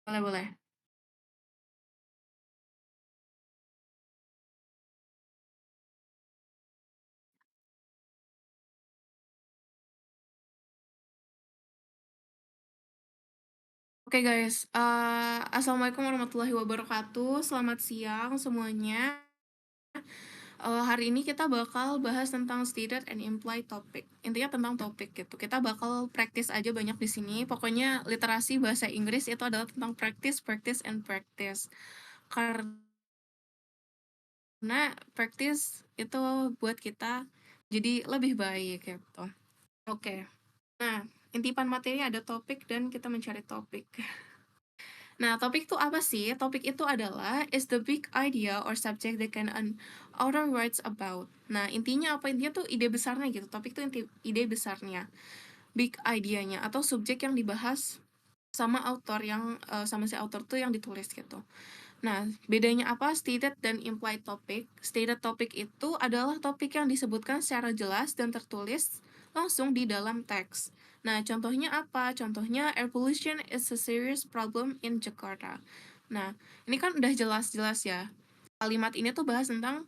Boleh boleh. Oke guys, assalamualaikum warahmatullahi wabarakatuh, selamat siang semuanya. Hari ini kita bakal bahas tentang stated and implied topic, intinya tentang topik gitu. Kita bakal praktis aja banyak di sini, pokoknya literasi bahasa Inggris itu adalah tentang practice, practice, and practice. Karena practice itu buat kita jadi lebih baik gitu. Oke, nah intipan materi ada topik dan kita mencari topik. Nah, topik itu apa sih? Topik itu adalah is the big idea or subject that can an author writes about. Nah, intinya apa? Intinya tuh ide besarnya gitu. Topik itu ide besarnya, big idea-nya atau subjek yang dibahas sama author yang sama si author tuh yang ditulis gitu. Nah, bedanya apa stated dan implied topic? Stated topic itu adalah topik yang disebutkan secara jelas dan tertulis langsung di dalam teks. Nah, contohnya apa? Contohnya, air pollution is a serious problem in Jakarta. Nah, ini kan udah jelas-jelas ya. Kalimat ini tuh bahas tentang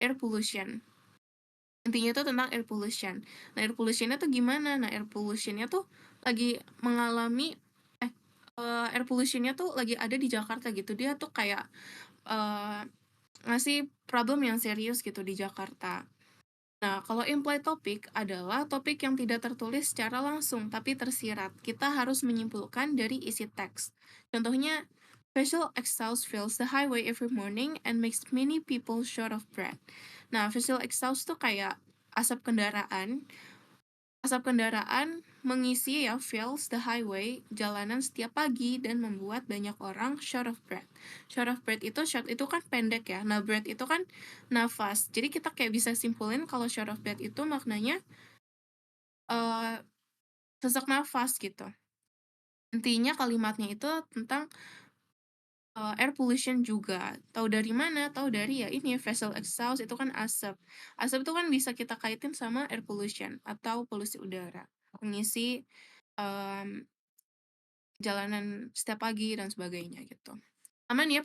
air pollution. Intinya tuh tentang air pollution. Nah, air pollution-nya tuh gimana? Nah, air pollution-nya tuh lagi mengalami eh air pollution-nya tuh lagi ada di Jakarta gitu. Dia tuh kayak eee, ngasih problem yang serius gitu di Jakarta. Nah, kalau implied topic adalah topik yang tidak tertulis secara langsung, tapi tersirat. Kita harus menyimpulkan dari isi teks. Contohnya, visual exhaust fills the highway every morning and makes many people short of breath. Nah, visual exhaust tuh kayak asap kendaraan Asap kendaraan mengisi ya fills the highway, jalanan setiap pagi dan membuat banyak orang short of breath. Short of breath itu short itu kan pendek ya. Nah, breath itu kan nafas. Jadi kita kayak bisa simpulin kalau short of breath itu maknanya eh sesak nafas gitu. Intinya kalimatnya itu tentang air pollution juga. Tahu dari mana? Tahu dari ya ini vessel exhaust itu kan asap. Asap itu kan bisa kita kaitin sama air pollution atau polusi udara. Mengisi em, jalanan setiap pagi dan sebagainya gitu. Aman ya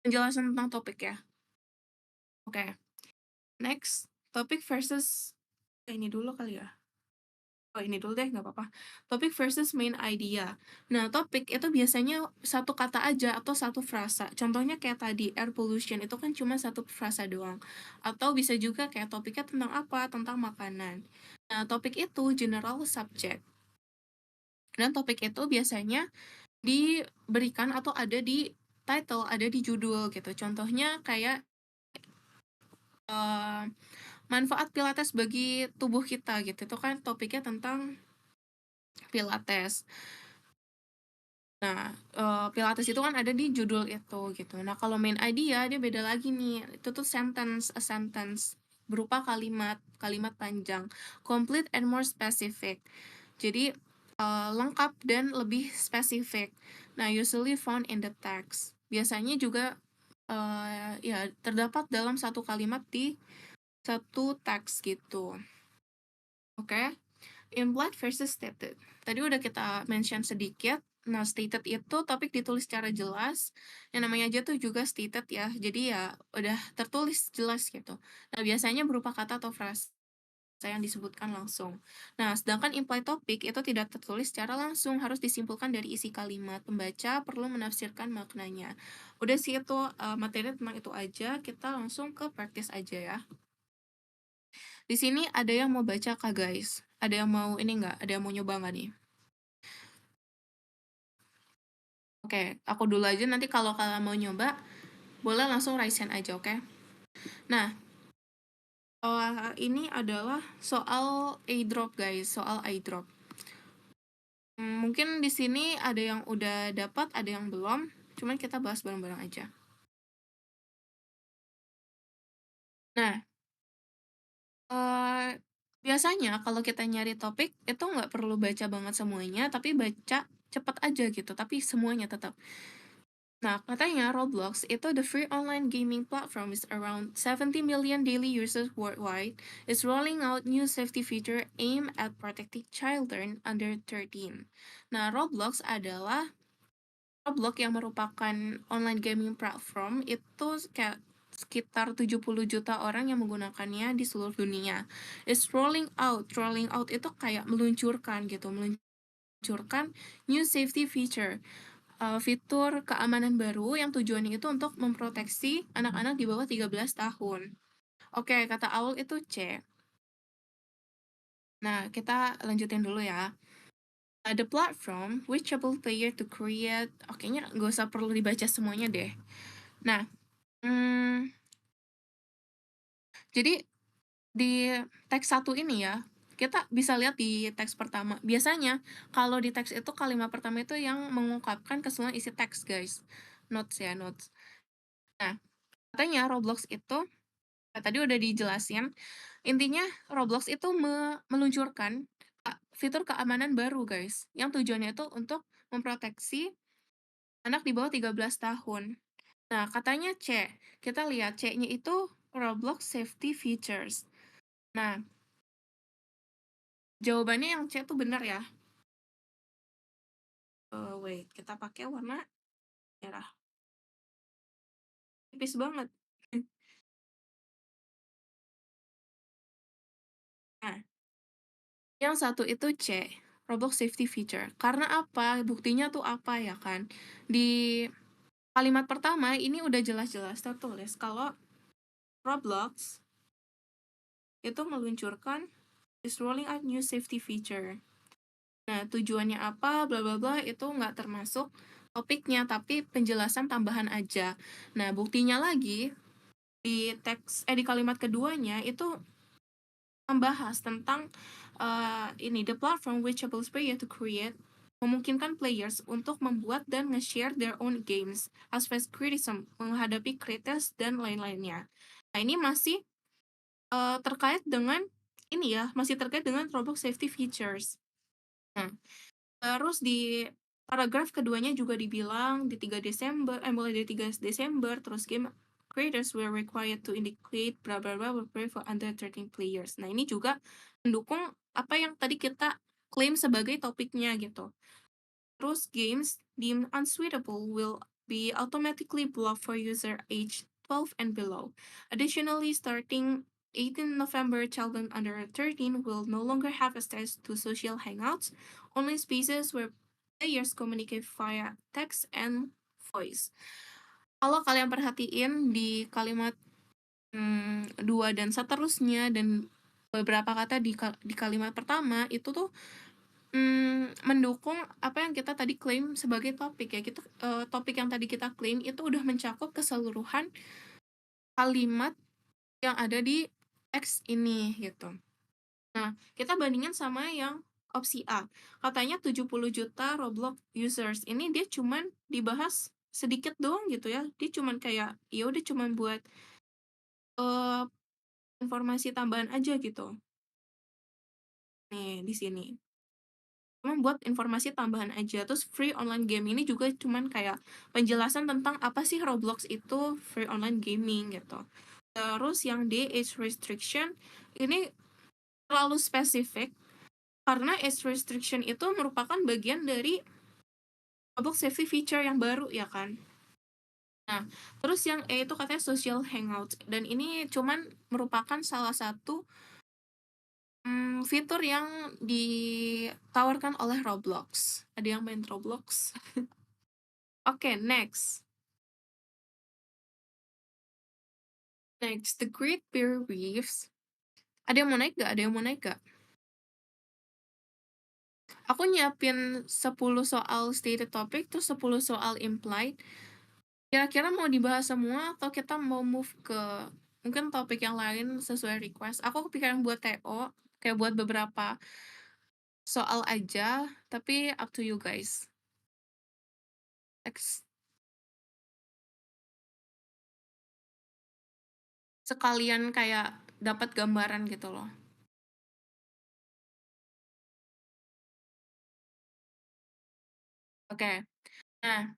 penjelasan tentang topik ya? Oke, next, topik versus ini dulu kali ya? Oh, ini dulu deh, nggak apa-apa. Topik versus main idea. Nah, topik itu biasanya satu kata aja atau satu frasa. Contohnya kayak tadi, air pollution itu kan cuma satu frasa doang. Atau bisa juga kayak topiknya tentang apa? Tentang makanan. Nah, topik itu general subject. Dan topik itu biasanya diberikan atau ada di title, ada di judul gitu. Contohnya kayak eee, manfaat pilates bagi tubuh kita gitu, itu kan topiknya tentang pilates. Nah, pilates itu kan ada di judul itu gitu. Nah, kalau main idea dia beda lagi nih, itu tuh a sentence, berupa kalimat, kalimat panjang, complete and more specific. Jadi, lengkap dan lebih spesifik. Nah, usually found in the text. Biasanya juga, ya terdapat dalam satu kalimat di satu teks gitu, oke? Implied versus stated. Tadi udah kita mention sedikit. Nah, stated itu topik ditulis secara jelas. Yang namanya aja tuh juga stated ya. Jadi ya udah tertulis jelas gitu. Nah, biasanya berupa kata atau frasa yang disebutkan langsung. Nah, sedangkan implied topic itu tidak tertulis secara langsung, harus disimpulkan dari isi kalimat. Pembaca perlu menafsirkan maknanya. Udah sih itu materi tentang itu aja. Kita langsung ke praktis aja ya. Di sini ada yang mau baca kah guys? Ada yang mau ini nggak? Ada yang mau nyoba nggak nih? Oke, aku dulu aja nanti kalau kalian mau nyoba, boleh langsung raise hand aja, oke? Nah, ini adalah soal airdrop guys, soal airdrop. Mungkin di sini ada yang udah dapat, ada yang belum, cuman kita bahas bareng-bareng aja. Nah, eee, biasanya kalau kita nyari topik, itu nggak perlu baca banget semuanya, tapi baca cepet aja gitu, tapi semuanya tetap. Nah, katanya Roblox itu the free online gaming platform with around 70 million daily users worldwide is rolling out new safety feature aimed at protecting children under 13. Nah, Roblox adalah Roblox yang merupakan online gaming platform itu kayak sekitar 70 juta orang yang menggunakannya di seluruh dunia. It's rolling out. Rolling out itu kayak meluncurkan gitu, meluncurkan new safety feature, fitur keamanan baru yang tujuannya itu untuk memproteksi anak-anak di bawah 13 tahun. Oke, kata awal itu C. Nah, kita lanjutin dulu ya. The platform which able player to create, nya nggak usah perlu dibaca semuanya deh. Nah, mmm, jadi di teks satu ini ya, kita bisa lihat di teks pertama. Biasanya kalau di teks itu kalimat pertama itu yang mengungkapkan keseluruhan isi teks, guys. Notes ya, notes. Nah, katanya Roblox itu tadi udah dijelasin, intinya Roblox itu meluncurkan fitur keamanan baru, guys, yang tujuannya itu untuk memproteksi anak di bawah 13 tahun. Nah, katanya C. Kita lihat C-nya itu Roblox Safety Features. Nah, jawabannya yang C itu benar ya. Wait, kita pakai warna merah. Tipis banget. Nah, yang satu itu C, Roblox Safety Feature. Karena apa? Buktinya tuh apa ya kan? Di kalimat pertama ini udah jelas-jelas tertulis kalau Roblox itu meluncurkan is rolling out new safety feature. Nah, tujuannya apa, bla bla bla, itu nggak termasuk topiknya, tapi penjelasan tambahan aja. Nah, buktinya lagi, di kalimat keduanya itu membahas tentang ini, the platform which enables player to create, memungkinkan players untuk membuat dan nge-share their own games, as face criticism, menghadapi kritis dan lain-lainnya. Nah, ini masih terkait dengan ini ya, masih terkait dengan Roblox safety features. Nah, terus di paragraf keduanya juga dibilang di 3 Desember, mulai dari 3 Desember, terus game creators were required to indicate bla bla bla will play for under 13 players. Nah, ini juga mendukung apa yang tadi kita klaim sebagai topiknya gitu. Terus games deemed unsuitable will be automatically blocked for user age 12 and below. Additionally, starting 18 November, children under 13 will no longer have access to social hangouts, only spaces where players communicate via text and voice. Kalau kalian perhatiin di kalimat 2 dan seterusnya dan beberapa kata di kalimat pertama itu tuh mendukung apa yang kita tadi klaim sebagai topik ya, kita topik yang tadi kita klaim itu udah mencakup keseluruhan kalimat yang ada di teks ini, gitu. Nah, kita bandingin sama yang opsi A, katanya 70 juta Roblox users, ini dia cuman dibahas sedikit doang gitu ya, dia cuman kayak, ya udah cuman buat, eee, informasi tambahan aja gitu, nih di sini. Cuma buat informasi tambahan aja. Terus free online game ini juga cuman kayak penjelasan tentang apa sih Roblox itu free online gaming gitu. Terus yang D, age restriction, ini terlalu spesifik karena age restriction itu merupakan bagian dari Roblox safety feature yang baru ya kan. Nah, terus yang E itu katanya social hangout dan ini cuman merupakan salah satu fitur yang ditawarkan oleh Roblox. Ada yang main Roblox? Oke, next. Next, the Great Barrier Reefs. Ada yang mau naik gak? Ada yang mau naik gak? Aku nyiapin 10 soal stated topic, terus 10 soal implied. Kira-kira mau dibahas semua atau kita mau move ke mungkin topik yang lain sesuai request? Aku kepikiran buat TO, kayak buat beberapa soal aja, tapi up to you guys. Next. Sekalian kayak dapat gambaran gitu loh. Oke. Nah,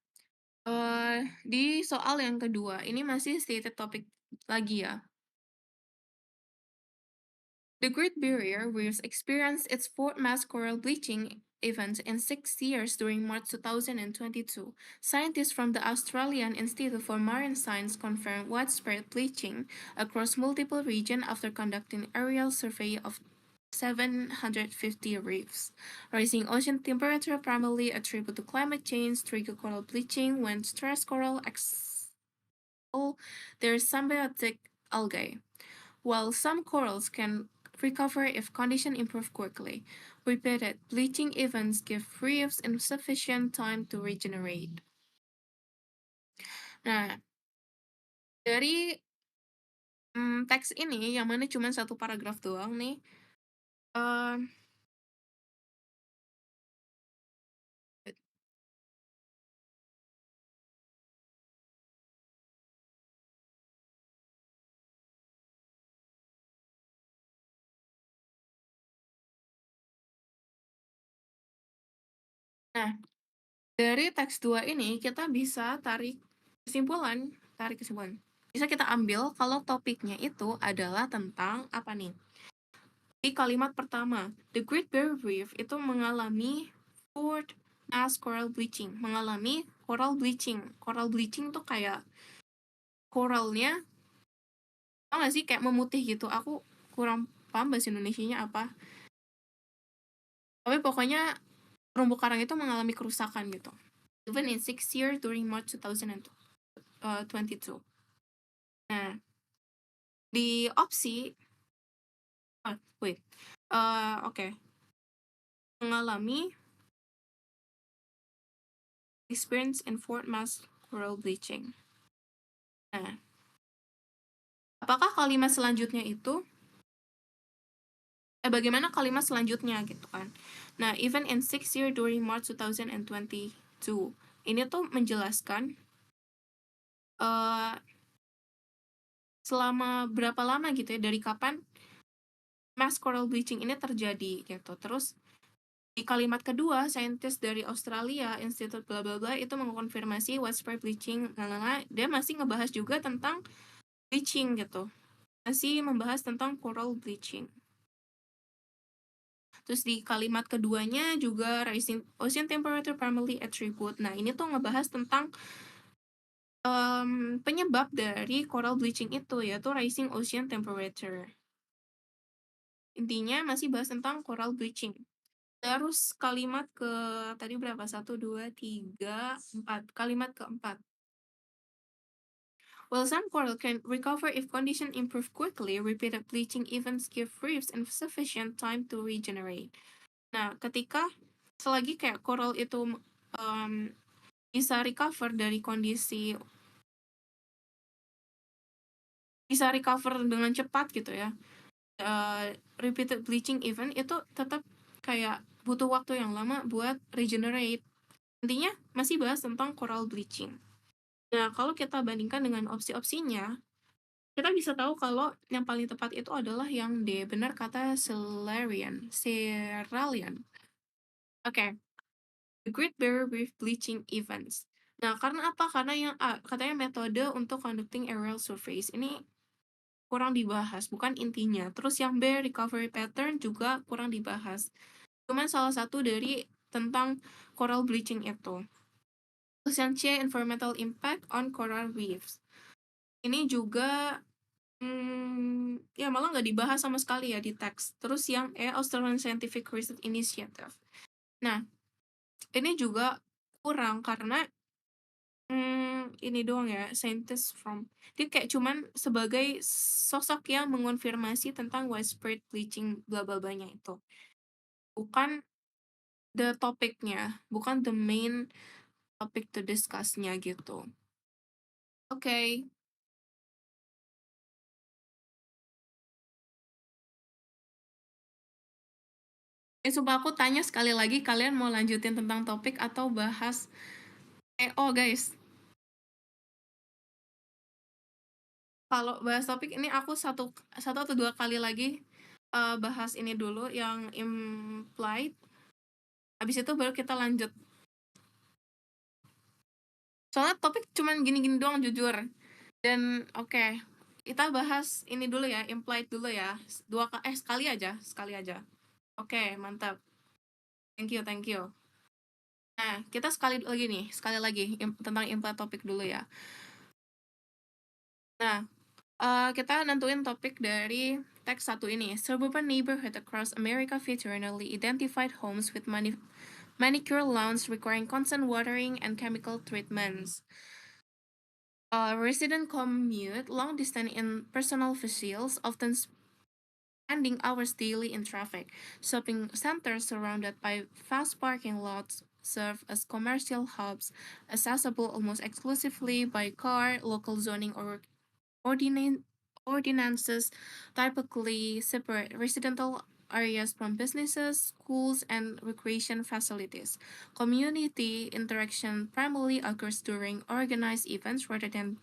di soal yang kedua, ini masih stated topic lagi ya. The Great Barrier Reef experienced its fourth mass coral bleaching events in 6 years during March 2022. Scientists from the Australian Institute for Marine Science confirmed widespread bleaching across multiple regions after conducting aerial survey of 750 reefs. Rising ocean temperature primarily attributed to climate change trigger coral bleaching when stressed coral expel their symbiotic algae. While some corals can recover if conditions improve quickly, repeated bleaching events give reefs insufficient time to regenerate. Nah, dari teks ini yang mana cuma satu paragraf doang nih. eh, nah, dari teks 2 ini kita bisa tarik kesimpulan. Bisa kita ambil kalau topiknya itu adalah tentang apa nih? Di kalimat pertama, the Great Barrier Reef itu mengalami fourth mass coral bleaching, mengalami coral bleaching. Coral bleaching tuh kayak koralnya, tau gak sih, kayak memutih gitu. Aku kurang paham bahasa Indonesianya apa. Tapi pokoknya terumbu karang itu mengalami kerusakan gitu. Even in 6 years during March 2022. Nah, di opsi, oke, mengalami experience in fourth mass coral bleaching. Nah, apakah kalimat selanjutnya itu bagaimana kalimat selanjutnya gitu kan. Nah, even in 6 years during March 2022. Ini tuh menjelaskan selama berapa lama gitu ya, dari kapan mass coral bleaching ini terjadi gitu. Terus di kalimat kedua, saintis dari Australia Institute bla bla bla itu mengkonfirmasi widespread bleaching. Dia masih ngebahas juga tentang bleaching gitu. Masih membahas tentang coral bleaching. Terus di kalimat keduanya juga rising ocean temperature primarily attribute. Nah, ini tuh ngebahas tentang penyebab dari coral bleaching itu, yaitu rising ocean temperature. Intinya masih bahas tentang coral bleaching. Terus kalimat ke tadi berapa? 1, 2, 3, 4. Kalimat keempat. While some coral can recover if conditions improve quickly, repeated bleaching events give reefs insufficient time to regenerate. Nah, ketika selagi kayak coral itu bisa recover dari kondisi, bisa recover dengan cepat gitu ya, repeated bleaching event itu tetap kayak butuh waktu yang lama buat regenerate. Intinya masih bahas tentang coral bleaching. Nah, kalau kita bandingkan dengan opsi-opsinya, kita bisa tahu kalau yang paling tepat itu adalah yang D, benar kata Seralian. Oke, the Great Barrier Reef bleaching events. Nah, karena apa? Karena yang A, katanya metode untuk conducting aerial surveys. Ini kurang dibahas, bukan intinya. Terus yang B, recovery pattern juga kurang dibahas. Cuman salah satu dari tentang coral bleaching itu. Terus yang C, environmental impact on coral reefs. Ini juga ya malah nggak dibahas sama sekali ya di teks. Terus yang E, Australian Scientific Research Initiative. Nah, ini juga kurang karena ini doang ya, scientist from. Dia kayak cuman sebagai sosok yang mengonfirmasi tentang widespread bleaching bla bla blanya itu. Bukan the topiknya, bukan the main topic to discuss-nya gitu. Oke. Sumpah aku tanya sekali lagi, kalian mau lanjutin tentang topik atau bahas EO, guys? Kalau bahas topik ini aku satu atau dua kali lagi bahas ini dulu yang implied. Habis itu baru kita lanjut. Soalnya topik cuman gini-gini doang jujur. Dan oke, kita bahas ini dulu ya, implied dulu ya. Sekali aja. Oke, mantap. Thank you, thank you. Nah, kita sekali lagi tentang implant topik dulu ya. Nah, kita nentuin topik dari teks satu ini. Suburban neighborhood across America feature newly identified homes with manicure lawns requiring constant watering and chemical treatments. Resident commute long distance in personal vehicles, often spending hours daily in traffic. Shopping centers surrounded by vast parking lots serve as commercial hubs, accessible almost exclusively by car. Local zoning or ordina- ordinances typically separate residential areas from businesses, schools, and recreation facilities. Community interaction primarily occurs during organized events rather than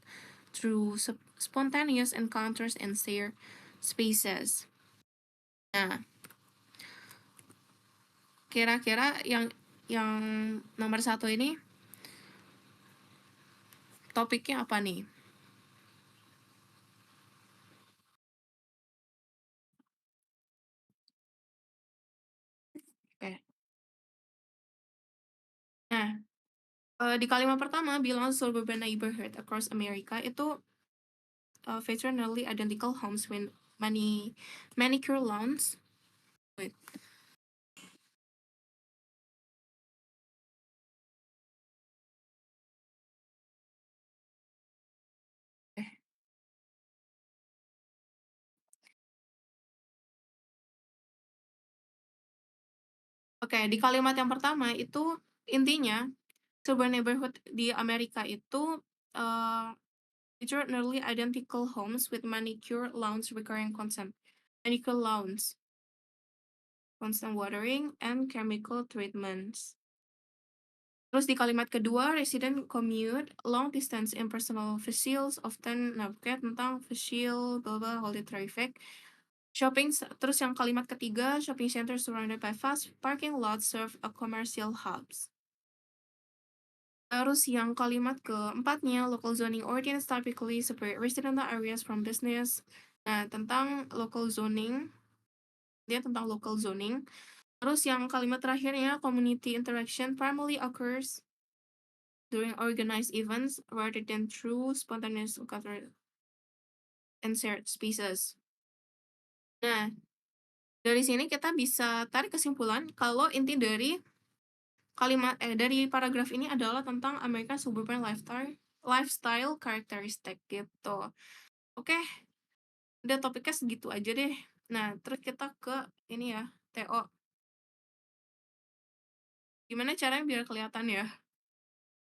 through spontaneous encounters in shared spaces. Nah, kira-kira yang nomor satu ini topiknya apa nih? Oke. Nah, di kalimat pertama bilang suburban neighborhood across America itu feature nearly identical homes with manicure lawns. Wait. eh, Oke, di kalimat yang pertama itu intinya suburban neighborhood di Amerika itu uh, feature nearly identical homes with manicure lawns requiring manicure lawns, constant watering, and chemical treatments. Terus di kalimat kedua, resident commute long distance in personal vehicles often navigate tentang vehicle, blah blah, holy traffic. Terus yang kalimat ketiga, shopping center surrounded by fast parking lots serve a commercial hubs. Terus yang kalimat keempatnya, local zoning ordinance typically separate residential areas from business. Nah, tentang local zoning, dia tentang local zoning. Terus yang kalimat terakhirnya, community interaction primarily occurs during organized events rather than through spontaneous encounter and shared spaces. Nah, dari sini kita bisa tarik kesimpulan kalau inti dari dari paragraf ini adalah tentang American suburban lifestyle characteristic gitu. Oke, udah topiknya segitu aja deh. Nah, terus kita ke ini ya, TO. Gimana caranya biar kelihatan ya?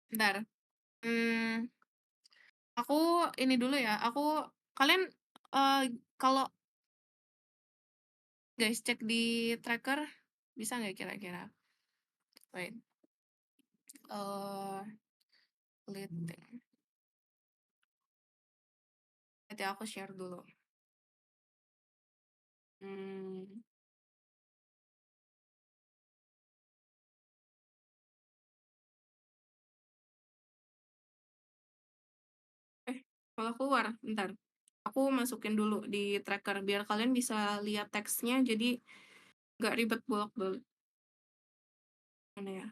Bentar. Hmm, aku ini dulu ya. Kalian eh, kalau guys cek di tracker bisa nggak kira-kira? Wait. eh Liting. Nanti aku share dulu. Hmm, Malah keluar. Bentar. Aku masukin dulu di tracker biar kalian bisa lihat teksnya jadi nggak ribet bolak-balik. Mana ya?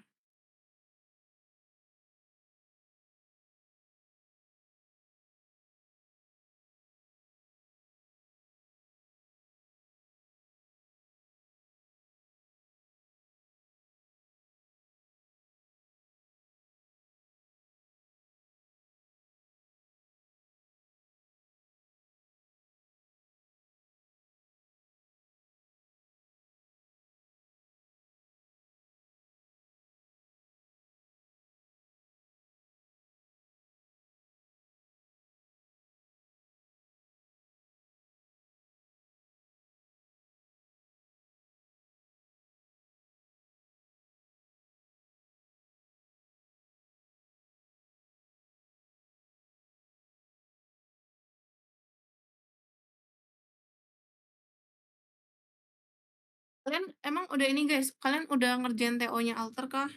Kalian emang udah ini guys, kalian udah ngerjain TO-nya alter kah?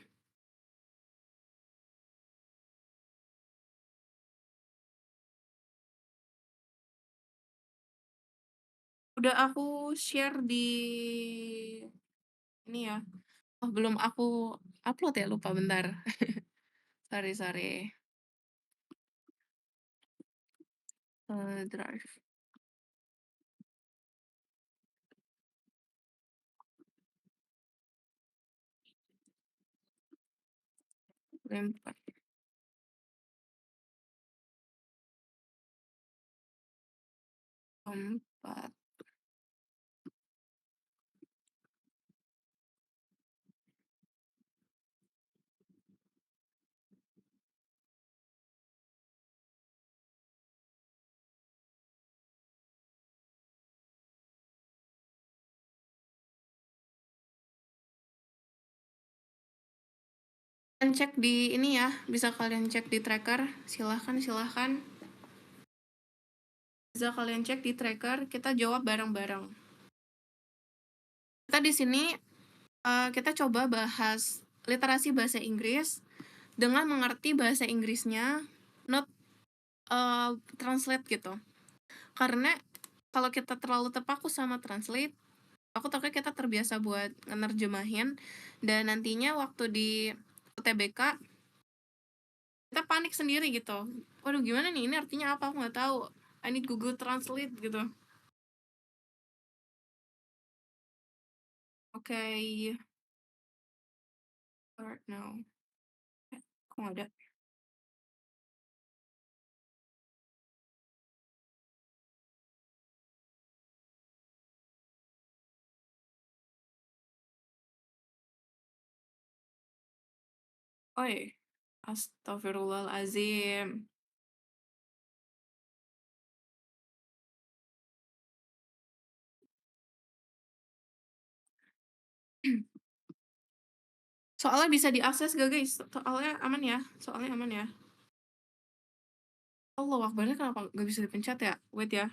Udah aku share di ini ya. Oh, belum aku upload ya? Lupa, bentar. Sorry sorry. Drive, lempar, 4. Kalian cek di ini ya, bisa kalian cek di tracker, silahkan silahkan. Bisa kalian cek di tracker, kita jawab bareng-bareng. Kita di sini, kita coba bahas literasi bahasa Inggris dengan mengerti bahasa Inggrisnya, not, translate gitu. Karena kalau kita terlalu terpaku sama translate, aku takutnya kita terbiasa buat nerjemahin dan nantinya waktu di UTBK, kita panik sendiri gitu. Waduh, gimana nih, ini artinya apa, aku nggak tahu, I need Google Translate gitu. Oke, start now. Kok nggak ada? Oi, astagfirullahalazim. Soalnya bisa diakses gak guys? Soalnya aman ya? Soalnya aman ya? Allah Akbarnya kenapa nggak bisa dipencet ya? Wait ya.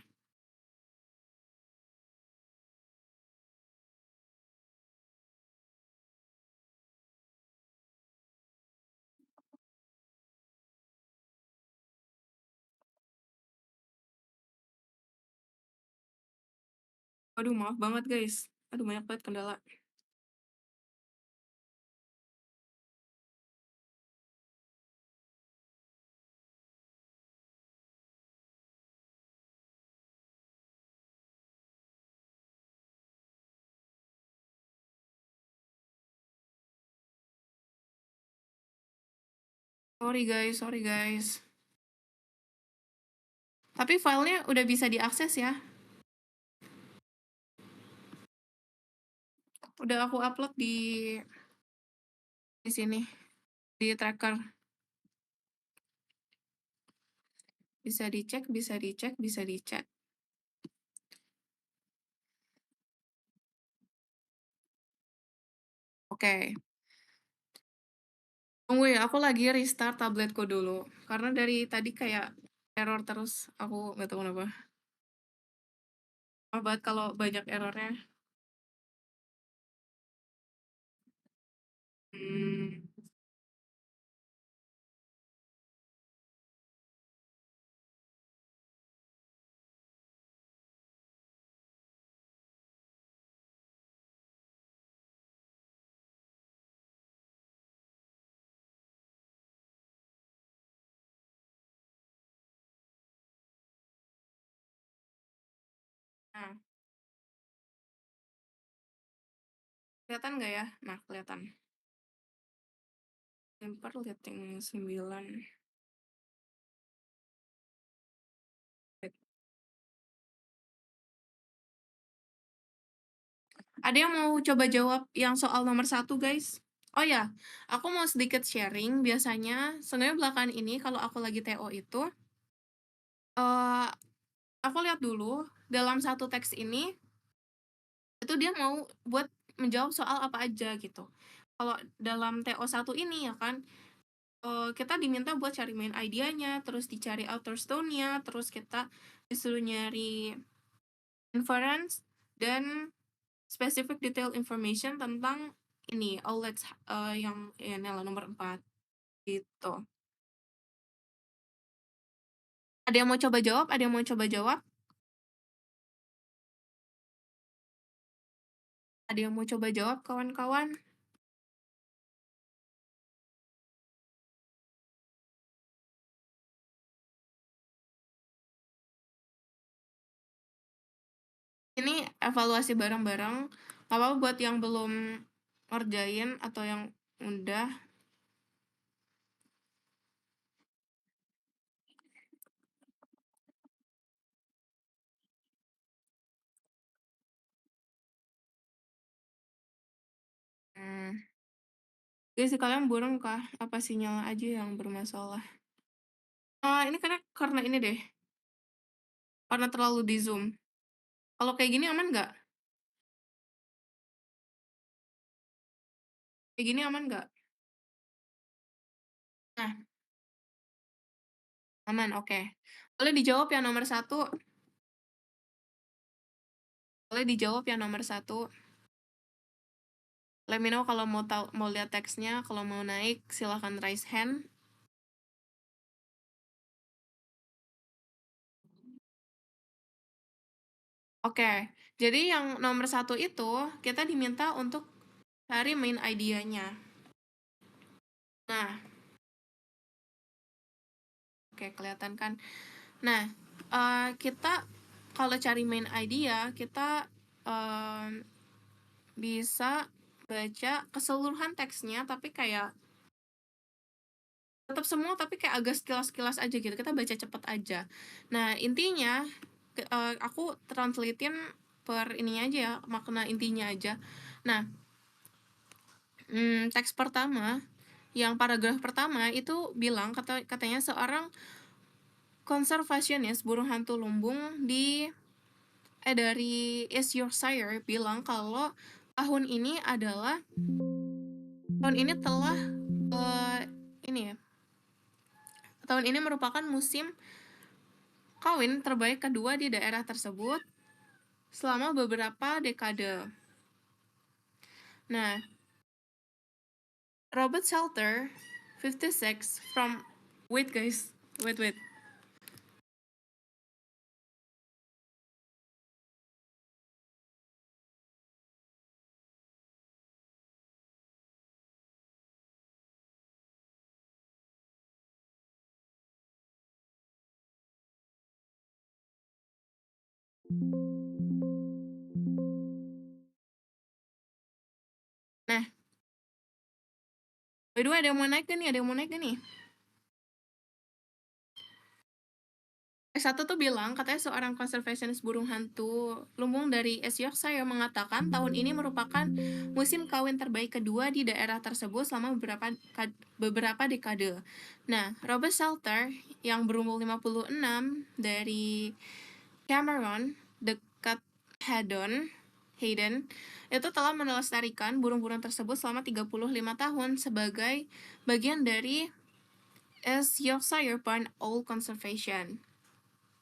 Aduh, maaf banget guys. Aduh, banyak banget kendala. Sorry guys, sorry guys. Tapi filenya udah bisa diakses ya. Udah aku upload di sini, di tracker. Bisa dicek, bisa dicek, bisa dicek. Oke. Tunggu ya, aku lagi restart tabletku dulu. Karena dari tadi kayak error terus. Aku nggak tahu kenapa. Maaf banget kalau banyak errornya. Hmm. Nah, kelihatan nggak ya? Nah, kelihatan. Lempar lihat yang 9. Ada yang mau coba jawab yang soal nomor 1 guys? Oh ya, aku mau sedikit sharing. Biasanya, sebenarnya belakangan ini kalau aku lagi TO itu, eh aku lihat dulu dalam satu teks ini, itu dia mau buat menjawab soal apa aja gitu. Kalau dalam TO1 ini ya kan, kita diminta buat cari main idea-nya, terus dicari outer stone-nya, terus kita disuruh nyari inference dan specific detail information tentang ini OLED, yang ini lah nomor 4 gitu. Ada yang mau coba jawab? Ada yang mau coba jawab? Ada yang mau coba jawab kawan-kawan? ini evaluasi bareng-bareng, nggak apa-apa buat yang belum ngerjain atau yang udah. Mmm, iya sih kalian burung kah? Apa sinyal aja yang bermasalah? Ini karena ini deh, karena terlalu di-zoom. Kalau kayak gini aman nggak? Kayak gini aman nggak? Nah, aman, oke. Boleh dijawab yang nomor satu. Boleh dijawab yang nomor satu. Let me know kalau mau lihat teksnya, kalau mau naik silahkan raise hand. Oke, jadi yang nomor satu itu kita diminta untuk cari main idea-nya. Nah, oke kelihatan kan? Nah, kita kalau cari main idea, kita bisa baca keseluruhan teksnya, tapi kayak tetap semua, tapi kayak agak sekilas-sekilas aja gitu. Kita baca cepet aja. Nah, intinya aku translatein per ininya aja ya, makna intinya aja. Nah, teks pertama, yang paragraf pertama itu bilang katanya seorang konservasionis burung hantu lumbung dari Is Yorkshire bilang kalau tahun ini telah ini ya, tahun ini merupakan musim kawin terbaik kedua di daerah tersebut selama beberapa dekade. Nah, Robert Salter, 56 from wait guys, wait. Nah, by the way ada yang mau naik gak nih? S1 tuh bilang, katanya seorang konservasionis burung hantu lumbung dari East Yorkshire mengatakan tahun ini merupakan musim kawin terbaik kedua di daerah tersebut selama beberapa dekade. Nah, Robert Salter yang berumur 56 dari Cameron, dekat Hayden, itu telah melestarikan burung-burung tersebut selama 35 tahun sebagai bagian dari East Yorkshire Barn Owl Conservation.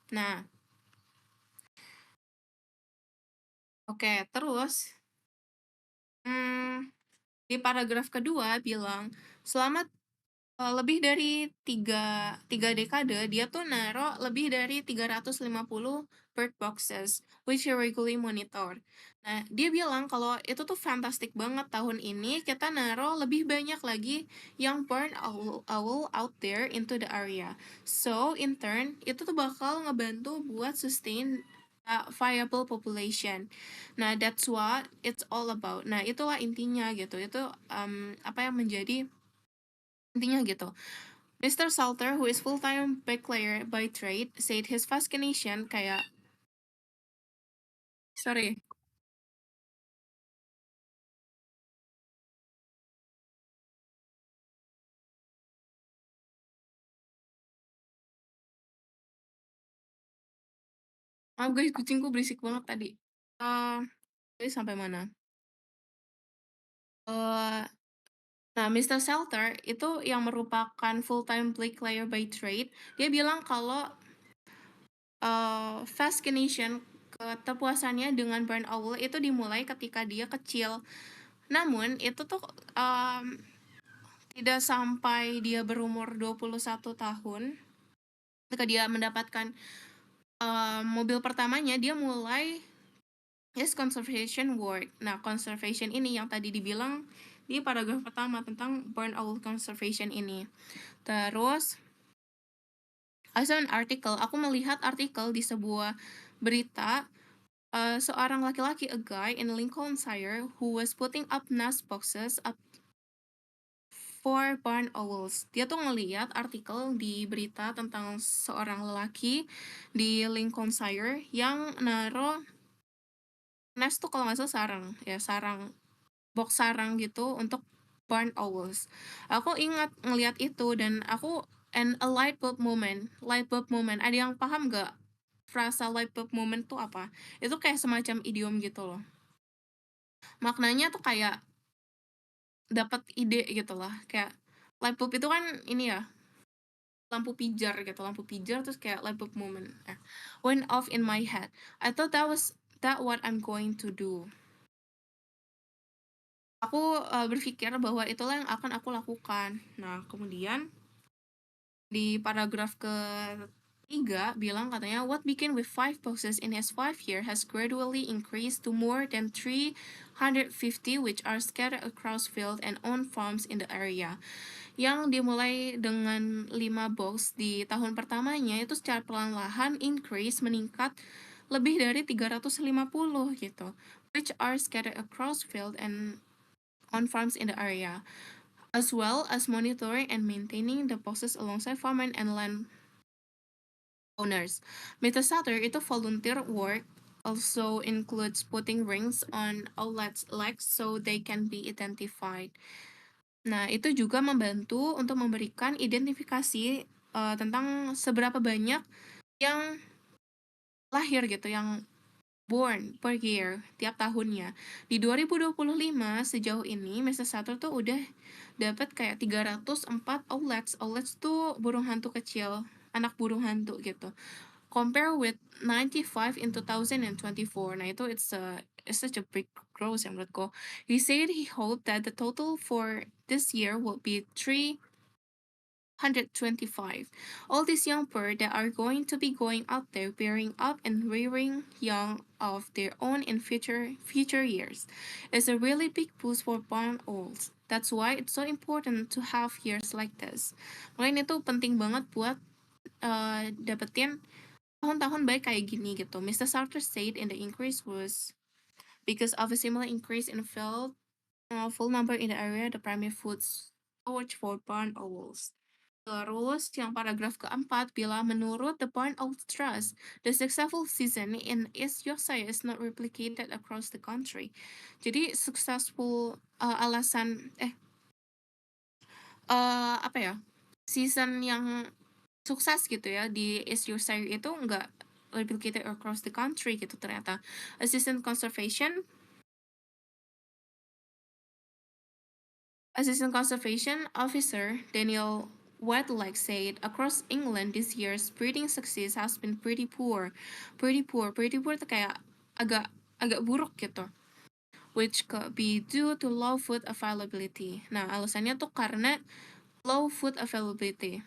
Nah, oke, terus di paragraf kedua bilang selama lebih dari tiga dekade dia tuh naruh lebih dari 350 bird boxes which he regularly monitor. Nah, dia bilang kalau itu tuh fantastic banget tahun ini kita naruh lebih banyak lagi yang barn owl out there into the area. So, in turn, itu tuh bakal ngebantu buat sustain viable population. Nah, that's what it's all about. Nah, itulah intinya gitu. Itu apa yang menjadi intinya gitu. Mr. Salter, who is full-time bricklayer by trade, said his fascination kayak sorry, maaf guys, kucingku berisik banget tadi. Eh, tadi sampai mana? Eh, nah, Mr. Salter itu yang merupakan full-time bricklayer by trade, dia bilang kalau fascination keterpuasannya dengan barn owl itu dimulai ketika dia kecil. Namun itu tuh tidak sampai dia berumur 21 tahun ketika dia mendapatkan mobil pertamanya dia mulai conservation work. Nah, conservation ini yang tadi dibilang di paragraf pertama tentang barn owl conservation ini. Terus I saw an article, aku melihat artikel di sebuah berita seorang laki-laki, a guy in Lincolnshire who was putting up nest boxes up for barn owls. Dia tuh ngeliat artikel di berita tentang seorang lelaki di Lincolnshire yang naruh nest tuh kalau nggak salah sarang, ya sarang, box sarang gitu untuk barn owls. Aku ingat ngeliat itu dan aku and a light bulb moment. Ada yang paham nggak frasa light bulb moment tuh apa? Itu kayak semacam idiom gitu loh. Maknanya tuh kayak dapat ide gitu lah. Kayak light bulb itu kan ini ya, lampu pijar terus kayak light bulb moment. Went off in my head. I thought that what I'm going to do. Aku berpikir bahwa itulah yang akan aku lakukan. Nah, kemudian di paragraf ketiga bilang katanya what began with 5 boxes in his 5 year has gradually increased to more than 350 which are scattered across field and on farms in the area. Yang dimulai dengan 5 box di tahun pertamanya itu secara perlahan-lahan increase meningkat lebih dari 350 gitu, which are scattered across field and on farms in the area, as well as monitoring and maintaining the boxes alongside farmers and land owners. Mr. Sutter itu volunteer work also includes putting rings on outlets legs so they can be identified. Nah, itu juga membantu untuk memberikan identifikasi tentang seberapa banyak yang lahir gitu, yang born per year tiap tahunnya. Di 2025 sejauh ini Mr. Sutter tuh udah dapat kayak 304 outlets. Outlets tuh burung hantu kecil, anak burung hantu gitu. Compare with 95 in 2024. Nah, itu it's such a big growth ya menurutku. He said he hoped that the total for this year will be 325. All these young birds that are going to be going out there bearing up and rearing young of their own in future years is a really big boost for barn owls. That's why it's so important to have years like this. Makanya itu penting banget buat dapetin tahun-tahun baik kayak gini gitu. Mr. Sartre said in the increase was because of a similar increase in full number in the area, the primary food storage for barn owls. Terus yang paragraf keempat bilang menurut the Barn Owl Trust, the successful season in East Yorkshire is not replicated across the country. Jadi successful apa ya, season yang sukses gitu ya di East Yorkshire itu nggak replicated across the country gitu ternyata. Assistant Conservation Officer Daniel Whitelake said across England this year's breeding success has been pretty poor. Pretty poor itu kayak agak agak buruk gitu. Which could be due to low food availability. Nah, alasannya tuh karena low food availability.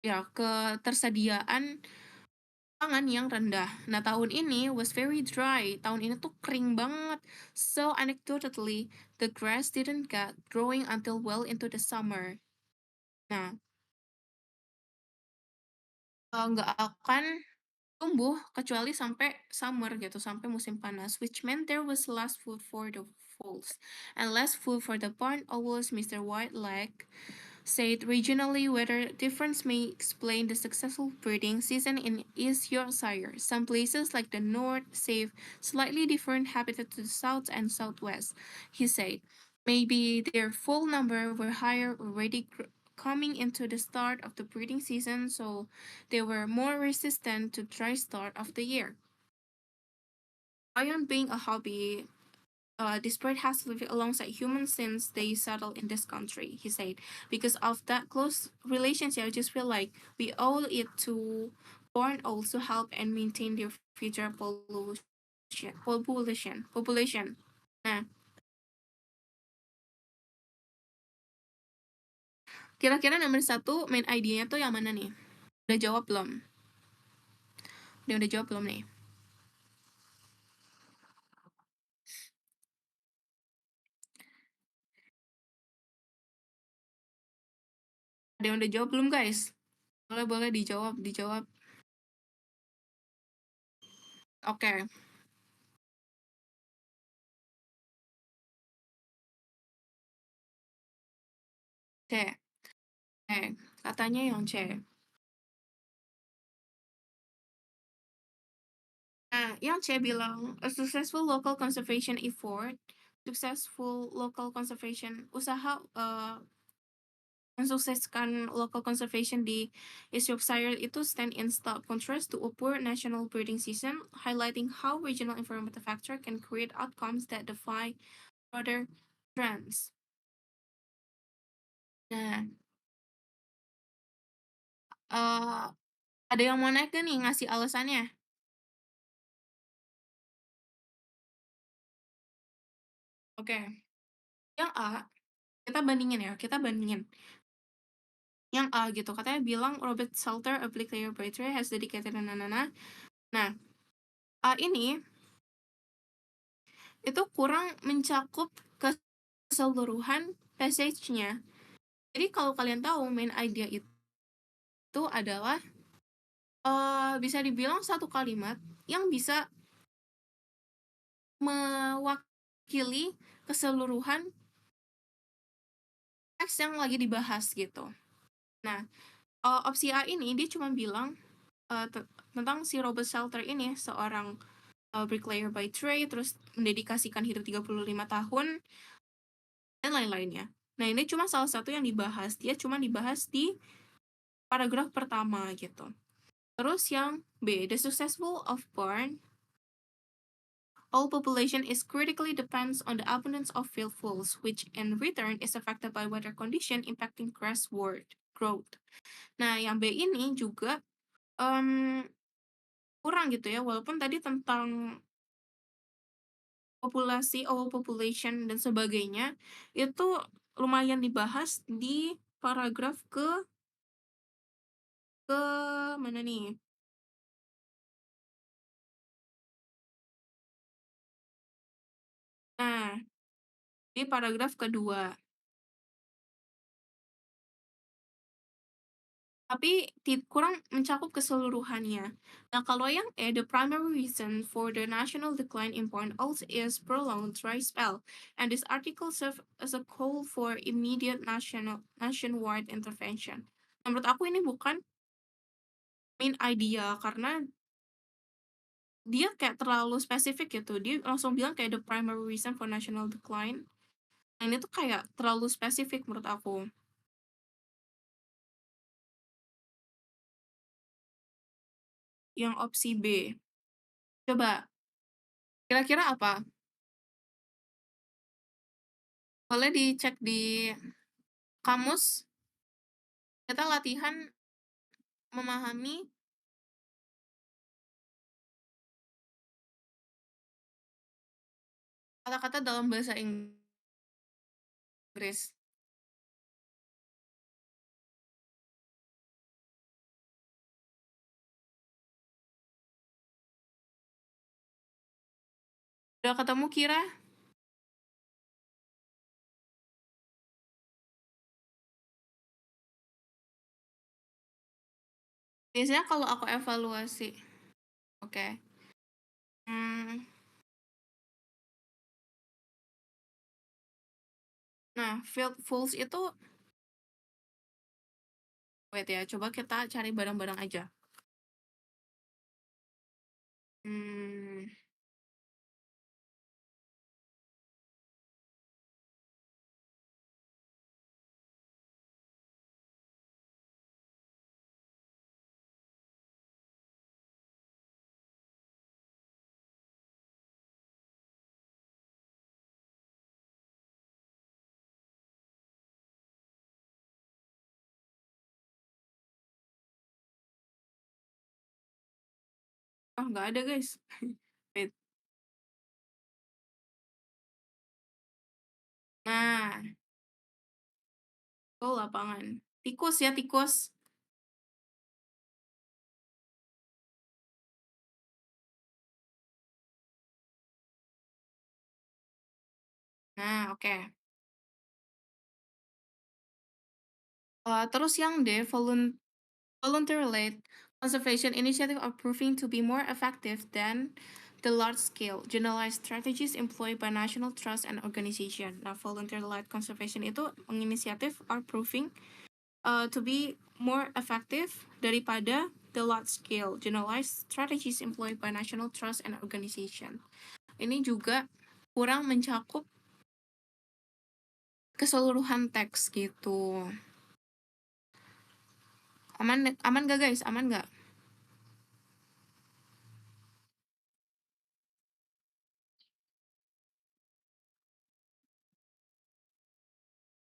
Ya, ketersediaan pangan yang rendah. Nah, tahun ini was very dry. Tahun ini tuh kering banget. So, anecdotally, the grass didn't get growing until well into the summer. Nah, nggak akan tumbuh kecuali sampai summer gitu, sampai musim panas, which meant there was less food for the fowls and less food for the barn owls. Mr. Whiteleg said regionally weather difference may explain the successful breeding season in East Yorkshire. Some places like the north save slightly different habitat to the south and southwest, he said. Maybe their full number were higher already coming into the start of the breeding season, so they were more resistant to dry start of the year. Beyond being a hobby, this bird has lived alongside humans since they settled in this country, he said. Because of that close relationship, I just feel like we owe it to born owls to help and maintain their future population. Nah, kira-kira nomor satu main idenya tuh yang mana nih? Udah jawab belum? Udah jawab belum nih? Ada yang udah jawab belum guys? Boleh boleh dijawab. Oke, C. Katanya yang C. Nah, yang C bilang, "A successful local conservation usaha, mensukseskan local conservation di East Yorkshire itu stand in stark contrast to a poor national breeding season, highlighting how regional environmental factor can create outcomes that defy broader trends." Nah, eee, ada yang mau naik gak nih ngasih alasannya? Oke, yang A, kita bandingin. Yang A gitu, katanya bilang Robert Salter, a bricklayer by trade, has dedicated na. Nah, A ini itu kurang mencakup keseluruhan passage-nya. Jadi kalau kalian tahu main idea itu adalah, bisa dibilang satu kalimat yang bisa mewakili keseluruhan teks yang lagi dibahas gitu. Nah, opsi A ini dia cuma bilang, tentang si Robert Salter ini seorang, bricklayer by trade, terus mendedikasikan hidup 35 tahun dan lain-lainnya. Nah, ini cuma salah satu yang dibahas, dia cuma dibahas di paragraf pertama gitu. Terus yang B, the successful of barn all population is critically depends on the abundance of field fowls, which in return is affected by weather condition impacting grass growth. Nah, yang B ini juga um, kurang gitu ya, walaupun tadi tentang populasi, overpopulation dan sebagainya, itu lumayan dibahas di paragraf ke mana nih? Nah, di paragraf kedua. Tapi kurang mencakup keseluruhannya. Nah, kalau yang E, the primary reason for the national decline in point also is prolonged dry spell, and this article serve as a call for immediate nationwide intervention. Nah, menurut aku ini bukan main idea karena dia kayak terlalu spesifik gitu. Dia langsung bilang kayak the primary reason for national decline. Nah, ini tuh kayak terlalu spesifik menurut aku. Yang opsi B. Coba, kira-kira apa? Boleh dicek di kamus. Kita latihan memahami kata-kata dalam bahasa Inggris. Udah ketemu kira? Biasanya kalau aku evaluasi, oke. Hmm, nah, field goals itu, wait ya, coba kita cari bareng-bareng aja. Hmm, oh nggak ada guys. Wait. Nah, itu lapangan. Tikus ya, tikus. Nah, oke. Terus yang D, volunteer late Conservation initiatives are proving to be more effective than the large-scale generalized strategies employed by national trust and organization. Nah, volunteer-led conservation itu inisiatif are proving to be more effective daripada the large-scale generalized strategies employed by national trust and organization. Ini juga kurang mencakup keseluruhan teks gitu. Aman gak guys? Aman gak?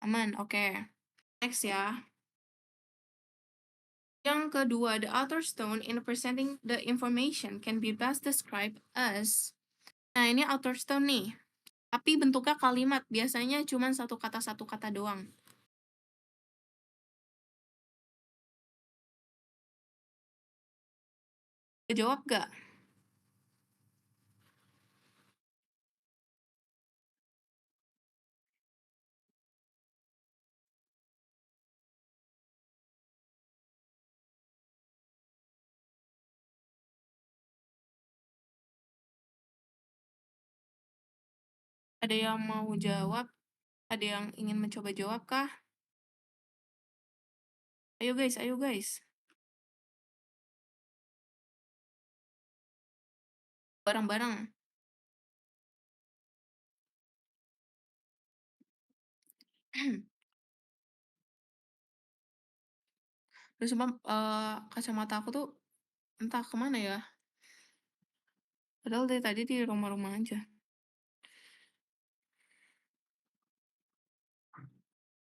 Aman, oke. Next ya. Yang kedua, the author stone in presenting the information can be best described as. Nah, ini author stone nih. Tapi bentuknya kalimat, biasanya cuma satu kata doang. Jawab gak? Ada yang mau jawab? Ada yang ingin mencoba jawab kah? Ayo guys, ayo guys. Bareng-bareng. Terus kacamata aku tuh entah kemana ya. Padahal dari tadi di rumah-rumah aja.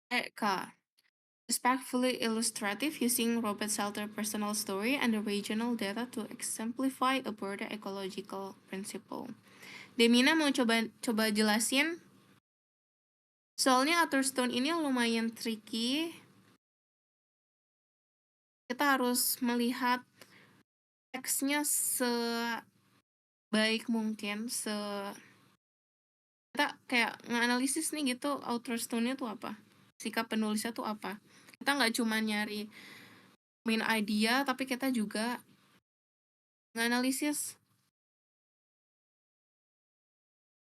Kak. Respectfully illustrative using Robert Salter personal story and the regional data to exemplify a broader ecological principle. Demina mau coba jelasin. Soalnya Stone ini lumayan tricky. Kita harus melihat teksnya sebaik mungkin, kita kayak nganalisis nih gitu Stone-nya tuh apa, sikap penulisnya tuh apa. Kita nggak cuma nyari main idea, tapi kita juga nganalisis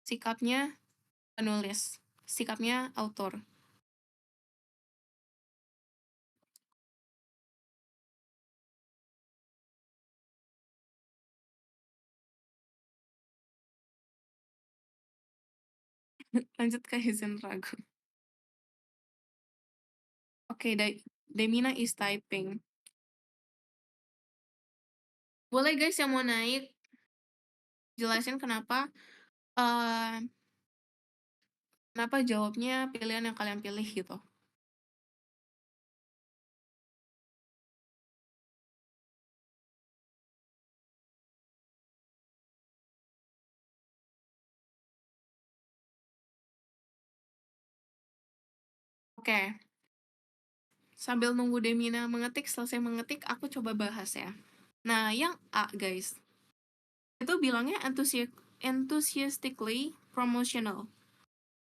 sikapnya penulis, sikapnya autor. Lanjut ke Hizen Ragu. Oke, Demina is typing. Boleh guys yang mau naik, jelasin kenapa kenapa jawabnya pilihan yang kalian pilih gitu. Oke. Sambil nunggu Demina mengetik, selesai mengetik, aku coba bahas ya. Nah, yang A, guys. Itu bilangnya enthusiastically promotional,